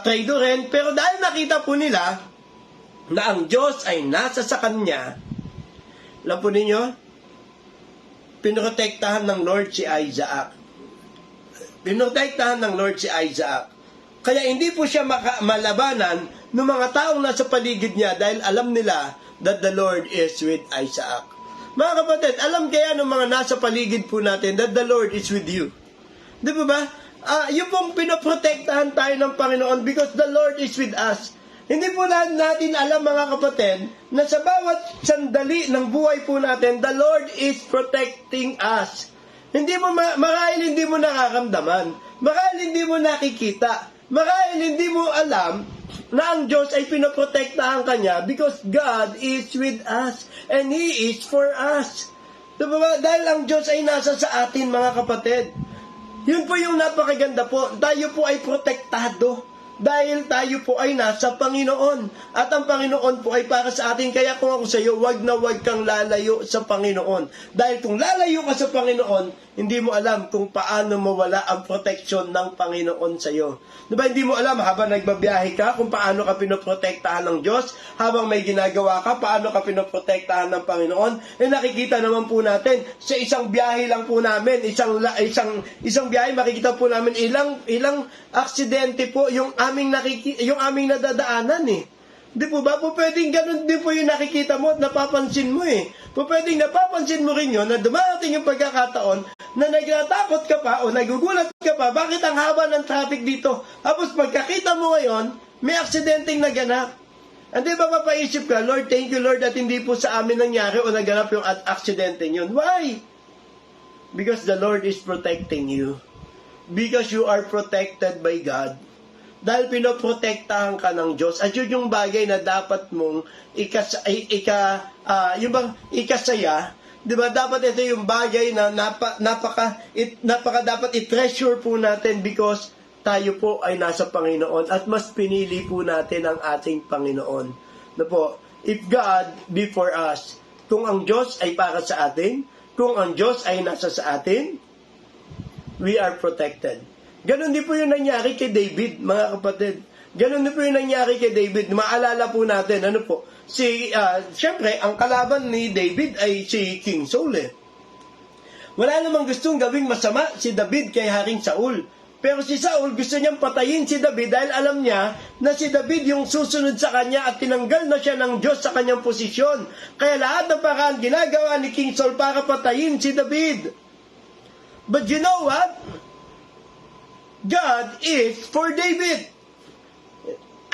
S2: traidorin, pero dahil nakita po nila na ang Diyos ay nasa sa kanya, alam po ninyo, pinoprotektahan ng Lord si Isaac. Pinoprotektahan ng Lord si Isaac. Kaya hindi po siya malabanan ng mga taong nasa paligid niya dahil alam nila that the Lord is with Isaac. Mga kapatid, alam kaya ng mga nasa paligid po natin that the Lord is with you. Di ba? Yung pong pinoprotektahan tayo ng Panginoon because the Lord is with us. Hindi po natin alam, mga kapatid, na sa bawat sandali ng buhay po natin, the Lord is protecting us. Hindi mo marahil hindi mo nakakamdaman, marahil hindi mo nakikita, marahil hindi mo alam na ang Diyos ay pinoprotektahan kanya because God is with us and He is for us. Diba? Dahil ang Diyos ay nasa sa atin, mga kapatid. Yun po yung napakaganda po. Tayo po ay protektado dahil tayo po ay nasa Panginoon. At ang Panginoon po ay para sa atin. Kaya kung ako sa iyo, wag na wag kang lalayo sa Panginoon. Dahil kung lalayo ka sa Panginoon, hindi mo alam kung paano mawala ang proteksyon ng Panginoon sa iyo. Diba, hindi mo alam habang nagbabiyahe ka kung paano ka pinoprotektahan ng Diyos, habang may ginagawa ka, paano ka pinoprotektahan ng Panginoon. Nakikita naman po natin, sa isang biyahe lang po namin, isang biyahe, makikita po namin ilang aksidente po yung aming nadadaanan Di po ba? Po pwedeng ganun din po yung nakikita mo at napapansin mo Po pwedeng napapansin mo rin yun na dumarating yung pagkakataon na nagtatakot ka pa o nagugulat ka pa, bakit ang haba ng traffic dito? Tapos pagkakita mo ngayon, may aksidenteng naganap. Hindi ba mapaisip ka, Lord, thank you Lord at hindi po sa amin nangyari o naganap yung aksidente yun. Why? Because the Lord is protecting you. Because you are protected by God. Dahil pinoprotektahan ka ng Diyos. At yun yung bagay na dapat mong ikasaya. Diba? Dapat ito yung bagay na napaka dapat i-treasure po natin because tayo po ay nasa Panginoon at mas pinili po natin ang ating Panginoon. Na po, if God be for us, kung ang Diyos ay para sa atin, kung ang Diyos ay nasa sa atin, we are protected. Ganon din po yung nangyari kay David, mga kapatid. Ganon din po yung nangyari kay David. Maalala po natin, siyempre, ang kalaban ni David ay si King Saul Wala namang gustong gawing masama si David kay Haring Saul. Pero si Saul gusto niyang patayin si David dahil alam niya na si David yung susunod sa kanya at tinanggal na siya ng Diyos sa kanyang posisyon. Kaya lahat ng paraan ginagawa ni King Saul para patayin si David. But you know what? God is for David.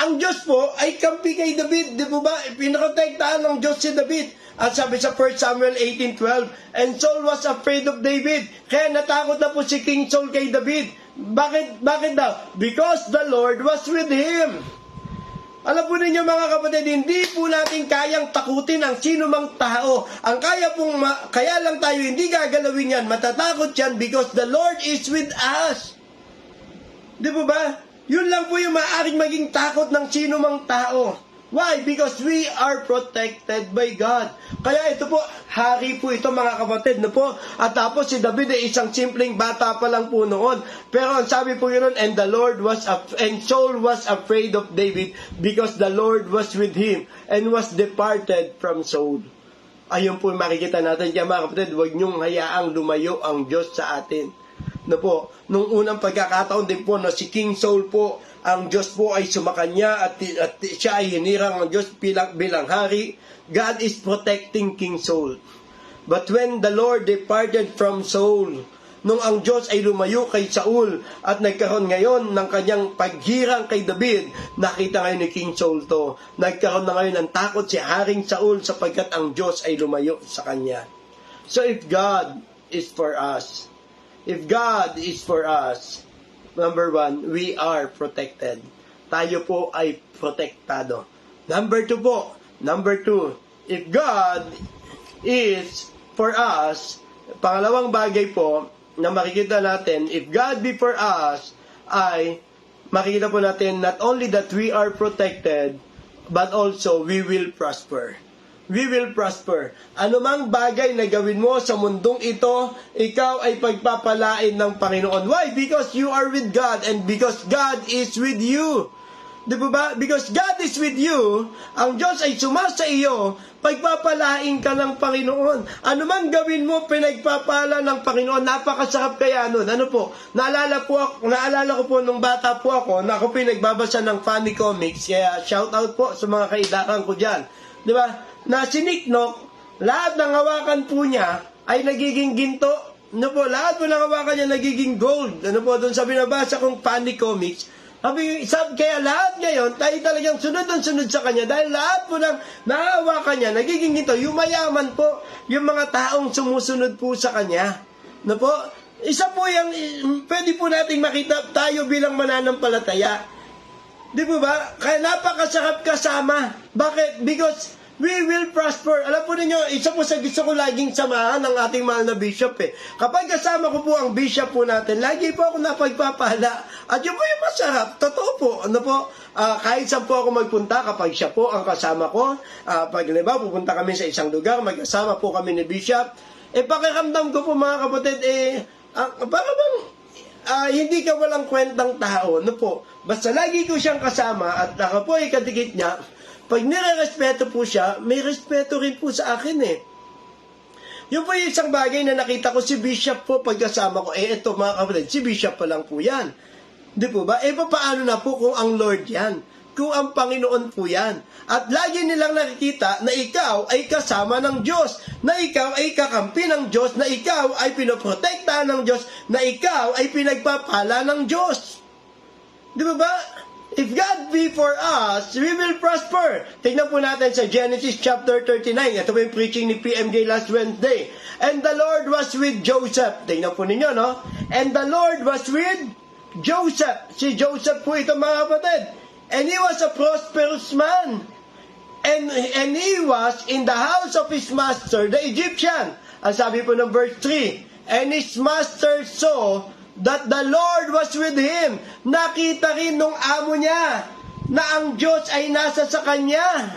S2: Ang Diyos po ay kampi kay David. Di po ba? Pinakotektahan ng Diyos si David. At sabi sa 1 Samuel 18:12, and Saul was afraid of David. Kaya natakot na po si King Saul kay David. Bakit daw? Because the Lord was with him. Alam po ninyo mga kapatid, hindi po natin kayang takutin ang sino mang tao. Ang kaya lang tayo hindi gagalawin yan. Matatakot yan because the Lord is with us. Di po ba? Yun lang po yung maaaring maging takot ng sino mang tao. Why? Because we are protected by God. Kaya ito po, hari po ito mga kapatid, no po? At tapos si David ay isang simpleng bata pa lang po noon. Pero ang sabi po yun, and Saul was afraid of David because the Lord was with him and was departed from Saul. Ayun po makikita natin. Kaya mga kapatid, huwag niyong hayaang lumayo ang Diyos sa atin. No po, nung unang pagkakataon din po na si King Saul po, ang Diyos po ay sumakanya at siya ay hinirang ng Diyos bilang hari. God is protecting King Saul. But when the Lord departed from Saul, nung ang Diyos ay lumayo kay Saul at nagkaroon ngayon ng kanyang paghirang kay David, nakita ngayon ni King Saul to. Nagkaroon na ngayon ng takot si Haring Saul sapagkat ang Diyos ay lumayo sa kanya. So if God is for us, number one, we are protected. Tayo po ay protektado. Number two, if God is for us, pangalawang bagay po na makikita natin, if God be for us, ay makikita po natin not only that we are protected, but also we will prosper. We will prosper. Anumang bagay na gawin mo sa mundong ito, ikaw ay pagpapalain ng Panginoon. Why? Because you are with God and because God is with you. Di ba? Because God is with you, ang Diyos ay sumasa iyo, pagpapalain ka ng Panginoon. Anumang gawin mo, pinagpapala ng Panginoon. Napakasarap kaya nun. Ano po? Naalala ko po nung bata po ako, na ako pinagbabasa ng funny comics. Kaya shout out po sa mga kaidakan ko dyan. Di ba? Na si Nick Nock, lahat ng hawakan po niya ay nagiging ginto. Ano po, lahat po ng hawakan niya nagiging gold. Ano po, doon sa binabasa kong funny comics. Kaya lahat ngayon, tayo talagang sunod sa kanya dahil lahat po ng nahawakan niya nagiging ginto. Yung mayaman po, yung mga taong sumusunod po sa kanya. Ano po, isa po yung, pwede po nating makita tayo bilang mananampalataya. Di po ba? Kaya napakasarap kasama. Bakit? Because we will prosper. Alam po ninyo, isa po sa gusto ko laging samahan ng ating mahal na bishop eh. Kapag kasama ko po ang bishop po natin, lagi po ako napagpapala. At yun po yung masarap. Totoo po. Ano po? Kahit saan po ako magpunta, kapag siya po ang kasama ko, pag pupunta kami sa isang lugar, magkasama po kami ni bishop, pakiramdam ko po mga kapatid, para bang hindi ka walang kwentang tao. Ano po? Basta lagi ko siyang kasama at ako po ay kadikit niya. Pag nire-respeto po siya, may respeto rin po sa akin eh. Yun po yung isang bagay na nakita ko si Bishop po pagkasama ko. Ito mga kapatid, si Bishop pa lang po yan. Di po ba? Paano na po kung ang Lord yan? Kung ang Panginoon po yan. At lagi nilang nakikita na ikaw ay kasama ng Diyos. Na ikaw ay kakampi ng Diyos. Na ikaw ay pinoprotektahan ng Diyos. Na ikaw ay pinagpapala ng Diyos. Di ba? If God be for us, we will prosper. Tingnan po natin sa Genesis chapter 39. Ito po yung preaching ni PMJ last Wednesday. And the Lord was with Joseph. Tingnan po ninyo, no? And the Lord was with Joseph. Si Joseph po ito mga kapatid. And he was a prosperous man. And he was in the house of his master, the Egyptian. Ang sabi po ng verse 3. And his master saw that the Lord was with him. Nakita rin nung amo niya na ang Diyos ay nasa sa kanya.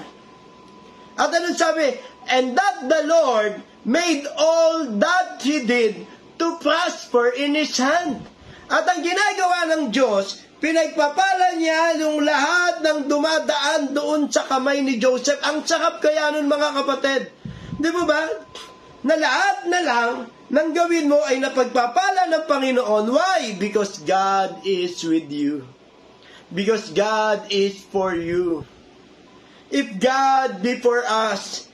S2: At anong sabi? And that the Lord made all that he did to prosper in his hand. At ang ginagawa ng Diyos, pinagpapala niya yung lahat ng dumadaan doon sa kamay ni Joseph. Ang sarap kaya nun mga kapatid. Di ba ba? na lahat na lang ng gawin mo ay napagpapala ng Panginoon. Why? Because God is with you. Because God is for you. If God be for us,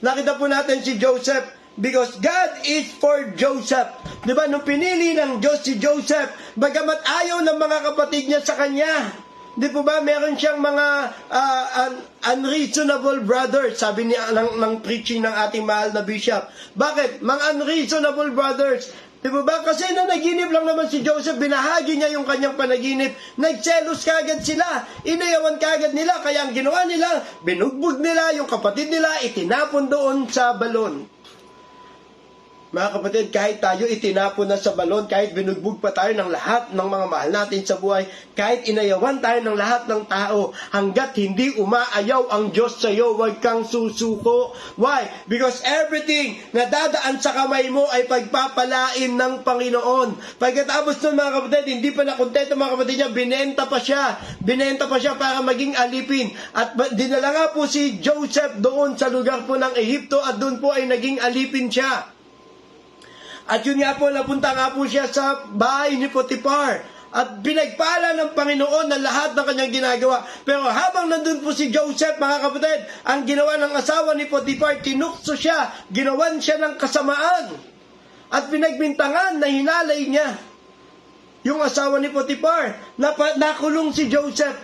S2: nakita po natin si Joseph, because God is for Joseph. Diba, nung pinili ng Diyos si Joseph, bagamat ayaw ng mga kapatid niya sa kanya, di po ba, meron siyang mga unreasonable brothers, sabi ng preaching ng ating mahal na bishop. Bakit? Mga unreasonable brothers. Di po ba? Kasi na naginip lang naman si Joseph, binahagi niya yung kanyang panaginip, nagselos kagad sila, inayawan kagad nila, kaya ang ginawa nila, binugbog nila yung kapatid nila, itinapon doon sa balon. Mga kapatid, kahit tayo itinapon na sa balon, kahit binugbog pa tayo ng lahat ng mga mahal natin sa buhay, kahit inayawan tayo ng lahat ng tao, hanggat hindi umaayaw ang Diyos sa iyo, huwag kang susuko. Why? Because everything na dadaan sa kamay mo ay pagpapalain ng Panginoon. Pagkatapos nun, mga kapatid, hindi pa nakontento mga kapatid niya, binenta pa siya para maging alipin. At dinala nga po si Joseph doon sa lugar po ng Ehipto at doon po ay naging alipin siya. At yun nga po, napunta nga po siya sa bahay ni Potiphar. At pinagpala ng Panginoon na lahat ng kanyang ginagawa. Pero habang nandun po si Joseph, mga kapatid, ang ginawa ng asawa ni Potiphar, tinukso siya, ginawan siya ng kasamaan. At pinagbintangan na hinalay niya yung asawa ni Potiphar. Nakulong si Joseph.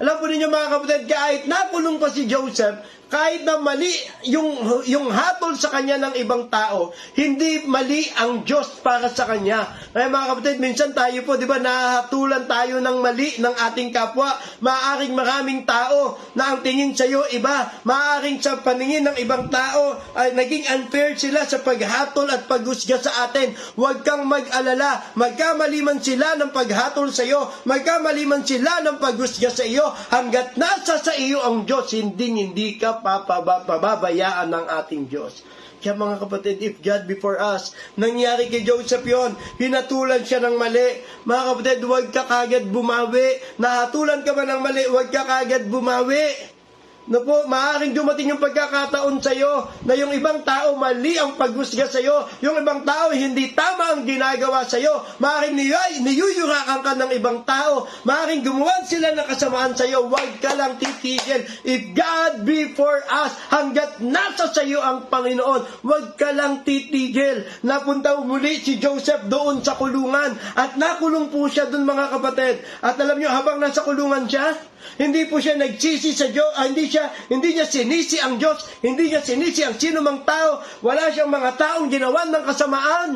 S2: Alam po ninyo mga kapatid, kahit nakulong pa si Joseph, kahit na mali yung hatol sa kanya ng ibang tao, hindi mali ang Diyos para sa kanya. Kaya mga kapatid, minsan tayo po, di ba, nahatulan tayo ng mali ng ating kapwa. Maaaring maraming tao na ang tingin sa iyo iba. Maaaring sa paningin ng ibang tao ay naging unfair sila sa paghatol at paghusga sa atin. Huwag kang mag-alala. Magkamali man sila ng paghatol sa iyo, magkamali man sila ng paghusga sa iyo, hanggat nasa sa iyo ang Diyos, hindi ka pababayaan ng ating Diyos. Kaya mga kapatid, if God be for us, nangyari kay Joseph yon, hinatulan siya ng mali. Mga kapatid, huwag ka kagad bumawi. Nahatulan ka ba ng mali, huwag ka kagad bumawi. No po, maaaring dumating yung pagkakataon sa iyo na yung ibang tao mali ang paghusga sa iyo, yung ibang tao hindi tama ang ginagawa sa iyo, maaaring niyuyurakan ka ng ibang tao, maaaring gumawa sila ng kasamaan sa iyo, huwag ka lang titigil. If God be for us, hanggat nasa sa iyo ang Panginoon, huwag ka lang titigil. Napunta muli si Joseph doon sa kulungan at nakulong po siya doon mga kapatid. At alam niyo, habang nasa kulungan siya, hindi po siya nagsisi sa Diyos, hindi niya sinisi ang Diyos, hindi niya sinisi ang sino mang tao, wala siyang mga taong ginawan ng kasamaan.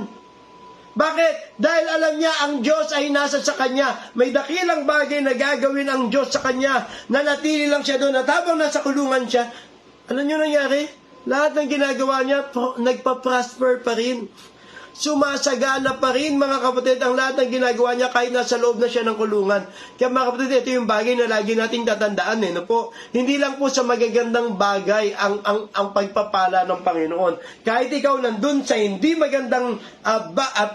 S2: Bakit? Dahil alam niya ang Diyos ay nasa sa kanya. May dakilang bagay na gagawin ang Diyos sa kanya. Nanatili lang siya doon at habang nasa kulungan siya, alam niyo nangyari? Lahat ng ginagawa niya, nagpa-prosper pa rin. Sumasagana pa rin mga kapatid ang lahat ng ginagawa niya kahit nasa loob na siya ng kulungan. Kaya mga kapatid, ito yung bagay na lagi nating tatandaan no po. Hindi lang po sa magagandang bagay ang pagpapala ng Panginoon. Kahit ikaw nandun sa hindi magandang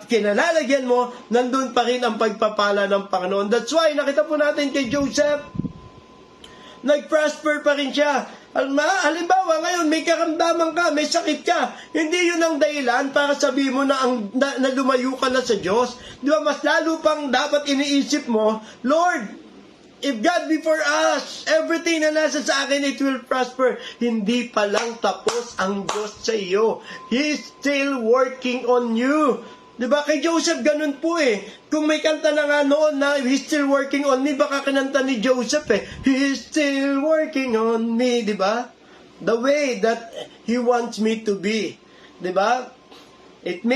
S2: kinalalagyan mo, nandun pa rin ang pagpapala ng Panginoon. That's why nakita po natin kay Joseph, nag-prosper pa rin siya. Halimbawa, ngayon may karamdaman ka, may sakit ka. Hindi yun ang dahilan para sabihin mo na lumayo ka na sa Diyos. Di ba, mas lalo pang dapat iniisip mo, Lord, if God be for us, everything na nasa sa akin, it will prosper. Hindi pa lang tapos ang Diyos sa iyo. He is still working on you. Diba, kay Joseph ganun po Kung may kanta na nga noon na He's still working on me, baka kinanta ni Joseph He's still working on me, diba? The way that He wants me to be. Diba? It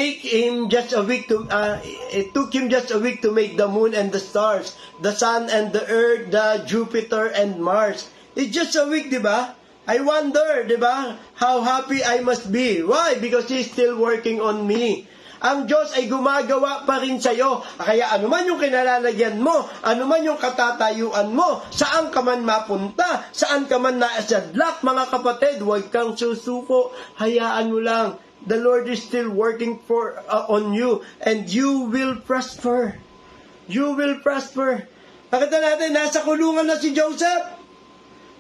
S2: took him just a week to make the moon and the stars, the sun and the earth, the Jupiter and Mars. It's just a week, diba? I wonder, diba? How happy I must be. Why? Because He's still working on me. Ang Diyos ay gumagawa pa rin sa iyo. Kaya anuman yung kinalalagyan mo, anuman yung katatayuan mo, saan ka man mapunta, saan ka man naasadlak, mga kapatid, huwag kang susuko. Hayaan mo lang. The Lord is still working on you, and you will prosper. You will prosper. Nakita natin, nasa kulungan na si Joseph.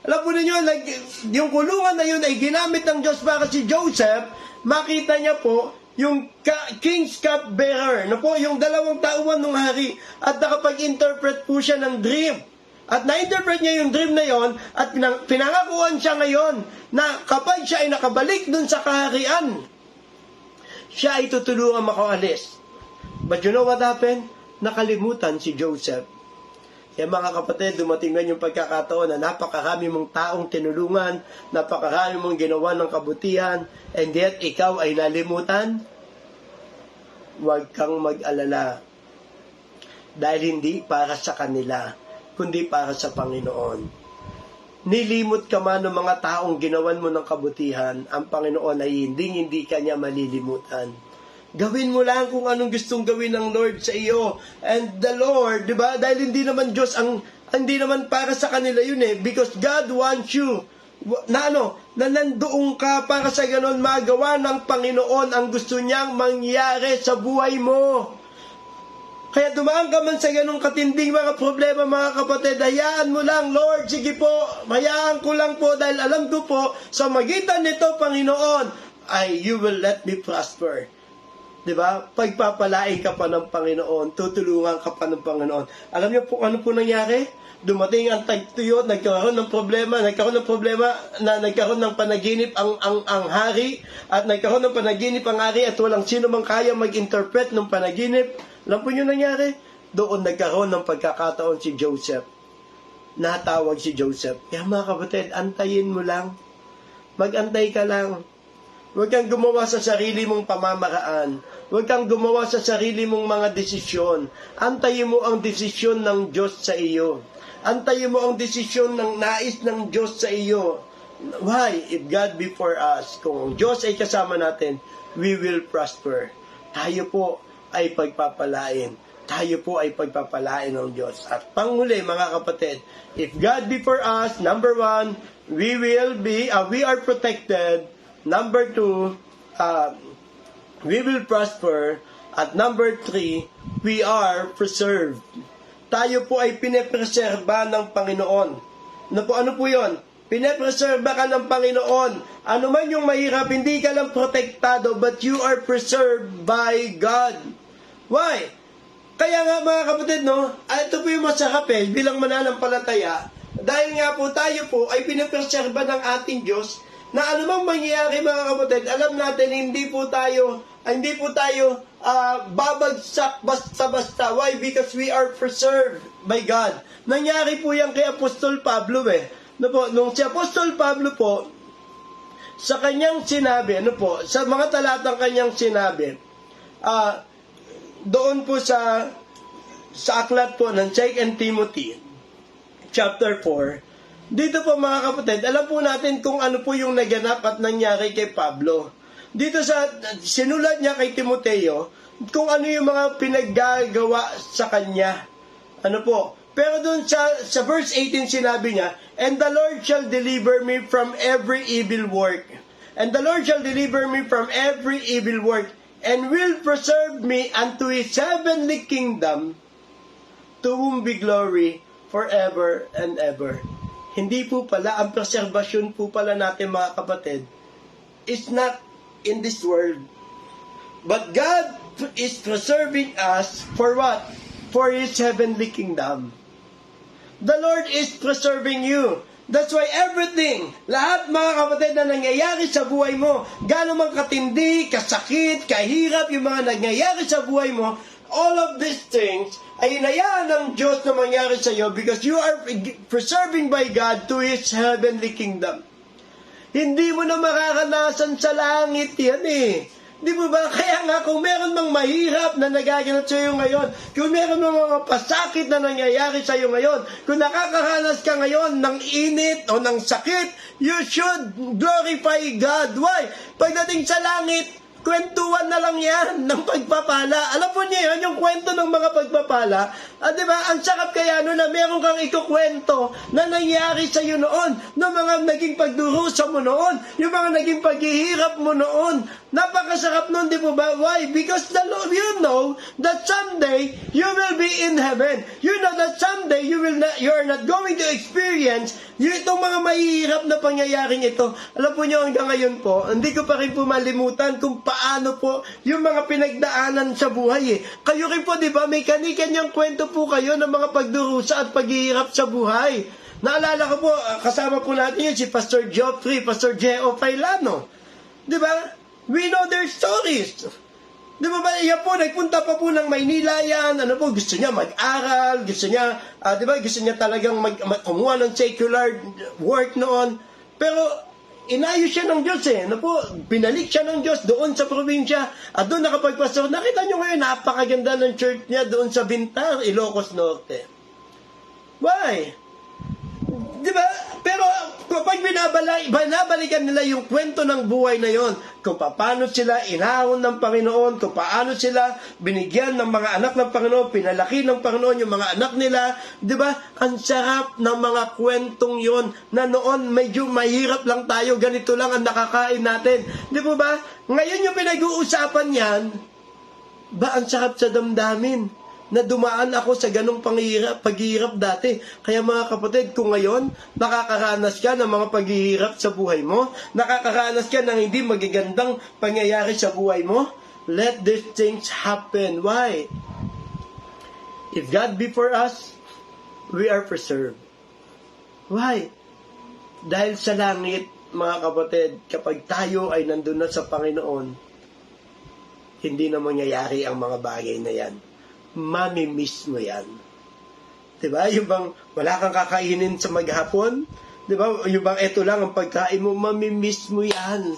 S2: Alam po ninyo, yung kulungan na yun ay ginamit ng Diyos para si Joseph, makita niya po yung King's Cup Bearer, na po yung 2 tauhan ng hari, at nakapag-interpret po siya ng dream. At na-interpret niya yung dream na yon at pinangakuan siya ngayon na kapag siya ay nakabalik dun sa kaharian, siya ay tutulungan makaalis. But you know what happened? Nakalimutan si Joseph. Kaya mga kapatid, dumating na yung pagkakataon na napakarami mong taong tinulungan, napakarami mong ginawa ng kabutihan, and yet ikaw ay nalimutan. Huwag kang mag-alala. Dahil hindi para sa kanila, kundi para sa Panginoon. Nilimot ka man ng mga taong ginawan mo ng kabutihan, ang Panginoon ay hindi kanya malilimutan. Gawin mo lang kung anong gustong gawin ng Lord sa iyo. And the Lord, di ba? Dahil hindi naman Diyos hindi naman para sa kanila yun eh. Because God wants you na nandoon ka para sa ganon magawa ng Panginoon ang gusto niyang mangyari sa buhay mo. Kaya dumaan ka man sa ganong katinding mga problema, mga kapatid, hayaan mo lang, Lord, sige po, hayaan ko lang po, dahil alam ko po, sa magitan nito, Panginoon, you will let me prosper. Diba? Pagpapalain ka pa ng Panginoon, tutulungan ka pa ng Panginoon. Alam niyo po ano po nangyari? Dumating ang tagtuyot, nagkaroon ng problema na nagkaroon ng panaginip ang hari, at nagkaroon ng panaginip ang hari, at walang sino mang kaya mag-interpret ng panaginip. Alam po nyo nangyari? Doon nagkaroon ng pagkakataon si Joseph. Natawag si Joseph. Kaya mga kapatid, antayin mo lang. Mag-antay ka lang. Huwag kang gumawa sa sarili mong pamamaraan. Huwag kang gumawa sa sarili mong mga desisyon. Antayin mo ang desisyon ng Diyos sa iyo. Antayin mo ang desisyon ng nais ng Diyos sa iyo. Why? If God be for us, kung ang Diyos ay kasama natin, we will prosper. Tayo po ay pagpapalain. Tayo po ay pagpapalain ng Diyos. At panghuli, mga kapatid, if God be for us, number 1, we are protected. Number 2, we will prosper. At number 3, we are preserved. Tayo po ay pinepreserba ng Panginoon. Ano po yun? Pinepreserba ka ng Panginoon. Ano man yung mahirap, hindi ka lang protektado, but you are preserved by God. Why? Kaya nga mga kapatid, ito po yung masarap bilang mananampalataya. Dahil nga po tayo po ay pinepreserba ng ating Diyos, na anumang mangyayari mga kapatid, alam natin hindi po tayo babagsak basta-basta. Why? Because we are preserved by God. Nangyari po yan kay Apostol Pablo nung si Apostol Pablo po, sa kanyang sinabi, sa mga talatang kanyang sinabi, doon po sa aklat po ng 2 Timothy, chapter 4, dito po mga kapatid, alam po natin kung ano po yung naganap at nangyari kay Pablo. Dito sinulat niya kay Timoteo, kung ano yung mga pinaggagawa sa kanya. Pero doon sa verse 18 sinabi niya, and the Lord shall deliver me from every evil work. And the Lord shall deliver me from every evil work, and will preserve me unto His heavenly kingdom, to whom be glory forever and ever. Hindi po pala, ang preservation po pala natin mga kapatid, is not in this world. But God is preserving us for what? For His heavenly kingdom. The Lord is preserving you. That's why everything, lahat mga kapatid na nangyayari sa buhay mo, gaano man katindi, kasakit, kahirap, yung mga nangyayari sa buhay mo, all of these things ay inayaan ng Diyos na mangyari sa iyo because you are preserving by God to His heavenly kingdom. Hindi mo na makakanasan sa langit yan Di mo ba? Kaya nga kung meron mang mahirap na nagaganap sa iyo ngayon, kung meron mang mga pasakit na nangyayari sa iyo ngayon, kung nakakaranas ka ngayon ng init o ng sakit, you should glorify God. Why? Pagdating sa langit, kwentuhan na lang yan ng pagpapala. Alam po niyo yun, yung kwento ng mga pagpapala, Di ba? Ang sarap kaya no na meron kang ikukwento na nangyari sa iyo noon, ng mga naging pagdurusa mo noon, yung mga naging paghihirap mo noon. Napakasarap noon, di po ba? Why? Because the Lord, you know that someday you will be in heaven. You know that someday you are not going to experience itong mga mahihirap na pangyayaring ito. Alam po nyo, hanggang ngayon po, hindi ko pa rin po malimutan kung paano po yung mga pinagdaanan sa buhay eh. Kayo rin po, di ba, may kani-kanyang kwento po kayo ng mga pagdurusa at paghihirap sa buhay. Naalala ko po, kasama po natin yun si Pastor Geoffrey, Pastor Geo Pailano. Di ba? We know their stories. Di ba ba, iya po, nagpunta pa po ng Maynila yan, ano po, gusto niya mag-aral, gusto niya, di ba, gusto niya talagang kumuha ng secular work noon. Pero, inayos siya ng Diyos eh, ano po, binalik siya ng Diyos doon sa probinsya, at doon nakapagpastor. Nakita niyo ngayon, napakaganda ng church niya doon sa Bintar, Ilocos Norte. Why? Di ba? Pero kapag binabalikan nila yung kwento ng buhay na yon, kung paano sila inahon ng Panginoon, kung paano sila binigyan ng mga anak ng Panginoon, pinalaki ng Panginoon yung mga anak nila, di ba? Ang sarap ng mga kwentong yon na noon medyo mahirap lang tayo, ganito lang ang nakakain natin. Di po ba? Ngayon yung pinag-uusapan yan, ba ang sarap sa damdamin na dumaan ako sa ganong paghihirap dati. Kaya mga kapatid, kung ngayon, nakakaranas ka ng mga paghihirap sa buhay mo, nakakaranas ka ng hindi magagandang pangyayari sa buhay mo, let these things happen. Why? If God be for us, we are preserved. Why? Dahil sa langit, mga kapatid, kapag tayo ay nandun na sa Panginoon, hindi na mangyayari ang mga bagay na yan. Mamimiss mo yan. Diba? Yung bang wala kang kakainin sa maghapon? Diba? Yung bang eto lang ang pagkain mo, mamimiss mo yan.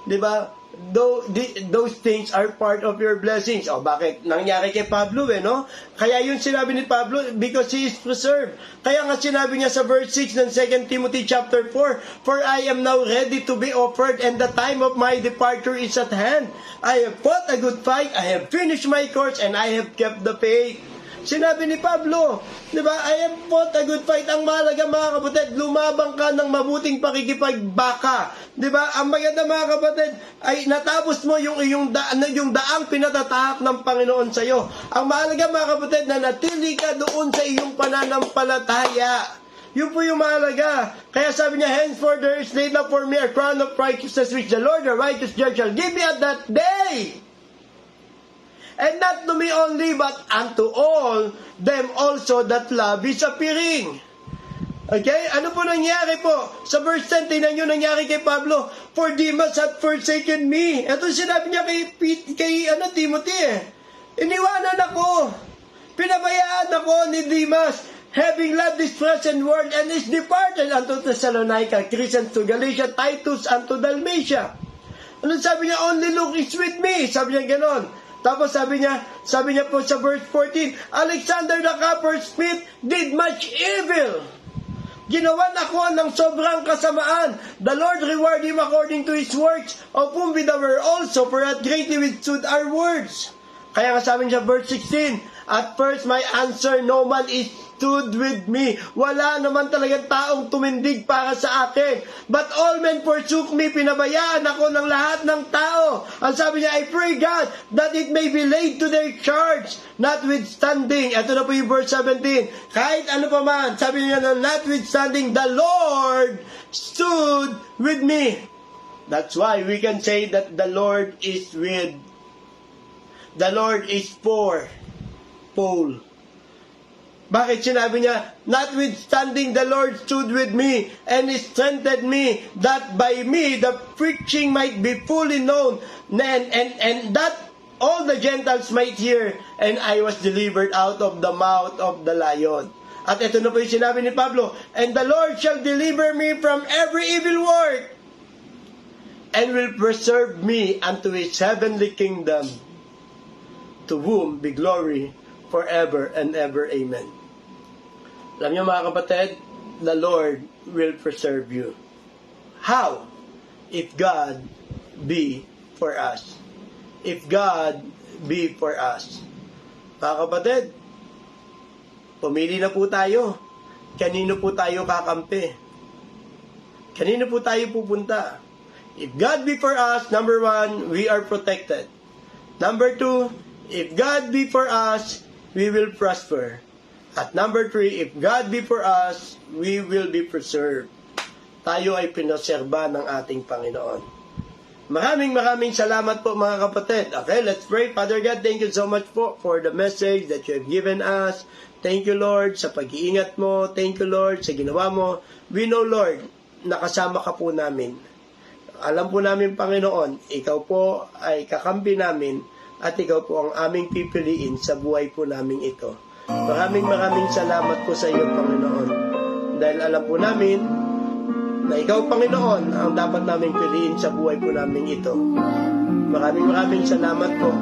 S2: Diba? Those things are part of your blessings. O bakit? Nangyari kay Pablo no? Kaya yun sinabi ni Pablo, because he is preserved. Kaya nga sinabi niya sa verse 6 ng 2 Timothy chapter 4, for I am now ready to be offered, and the time of my departure is at hand. I have fought a good fight, I have finished my course, and I have kept the faith. Sinabi ni Pablo, di ba, I have fought a good fight. Ang mahalaga mga kapatid, lumabang ka ng mabuting pakikipagbaka. Di ba, ang maganda mga kapatid, ay natapos mo yung daang pinatatahak ng Panginoon sa iyo. Ang mahalaga mga kapatid, na natili ka doon sa iyong pananampalataya. Yun po yung mahalaga. Kaya sabi niya, henceforth there is laid up for me a crown of righteousness, which the Lord, the righteous judge, shall give me at that day. And not to me only, but unto all them also that love is appearing. Okay? Ano po nangyari po? Sa verse 10, tingnan nyo nangyari kay Pablo. For Demas had forsaken me. Ito sinabi niya kay Timothy Iniwanan ako. Pinabayaan ako ni Demas, having loved this present world, and is departed unto Thessalonica, Crescens to Galatia, Titus unto Dalmatia. Ano sabi niya? Only Luke is with me. Sabi niya ganon. Tapos sabi niya po sa verse 14, Alexander the coppersmith did much evil. Ginawan ako ng sobrang kasamaan. The Lord reward him according to his works, of whom we were also, for that greatly withstood our words. Kaya nga sabi niya verse 16, at first my answer, no man is stood with me. Wala naman talagang taong tumindig para sa akin. But all men forsook me. Pinabayaan ako ng lahat ng tao. Ang sabi niya, I pray God that it may be laid to their charge, notwithstanding. Ito na po yung verse 17. Kahit ano pa man, sabi niya na notwithstanding, the Lord stood with me. That's why we can say that the Lord is with. The Lord is for Paul. Bakit sinabi niya, notwithstanding the Lord stood with me and strengthened me, that by me the preaching might be fully known, and that all the Gentiles might hear, and I was delivered out of the mouth of the lion. At ito na po yung sinabi ni Pablo, and the Lord shall deliver me from every evil work, and will preserve me unto his heavenly kingdom, to whom be glory forever and ever. Amen. Alam niyo mga kapatid, the Lord will preserve you. How? If God be for us. If God be for us. Mga kapatid, Pumili na po tayo. Kanino po tayo kakampi? Kanino po tayo pupunta? If God be for us, number 1, we are protected. Number 2, if God be for us, we will prosper. At number 3, if God be for us, we will be preserved. Tayo ay pinoserba ng ating Panginoon. Maraming salamat po mga kapatid. Okay, let's pray. Father God, thank you so much po for the message that you have given us. Thank you, Lord, sa pag-iingat mo. Thank you, Lord, sa ginawa mo. We know, Lord, nakasama ka po namin. Alam po namin, Panginoon, ikaw po ay kakampi namin at ikaw po ang aming pipiliin sa buhay po namin ito. Maraming salamat po sa iyo, Panginoon. Dahil alam po namin na ikaw, Panginoon, ang dapat namin piliin sa buhay po namin ito. Maraming salamat po.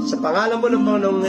S2: Sa pangalan po ng Panginoong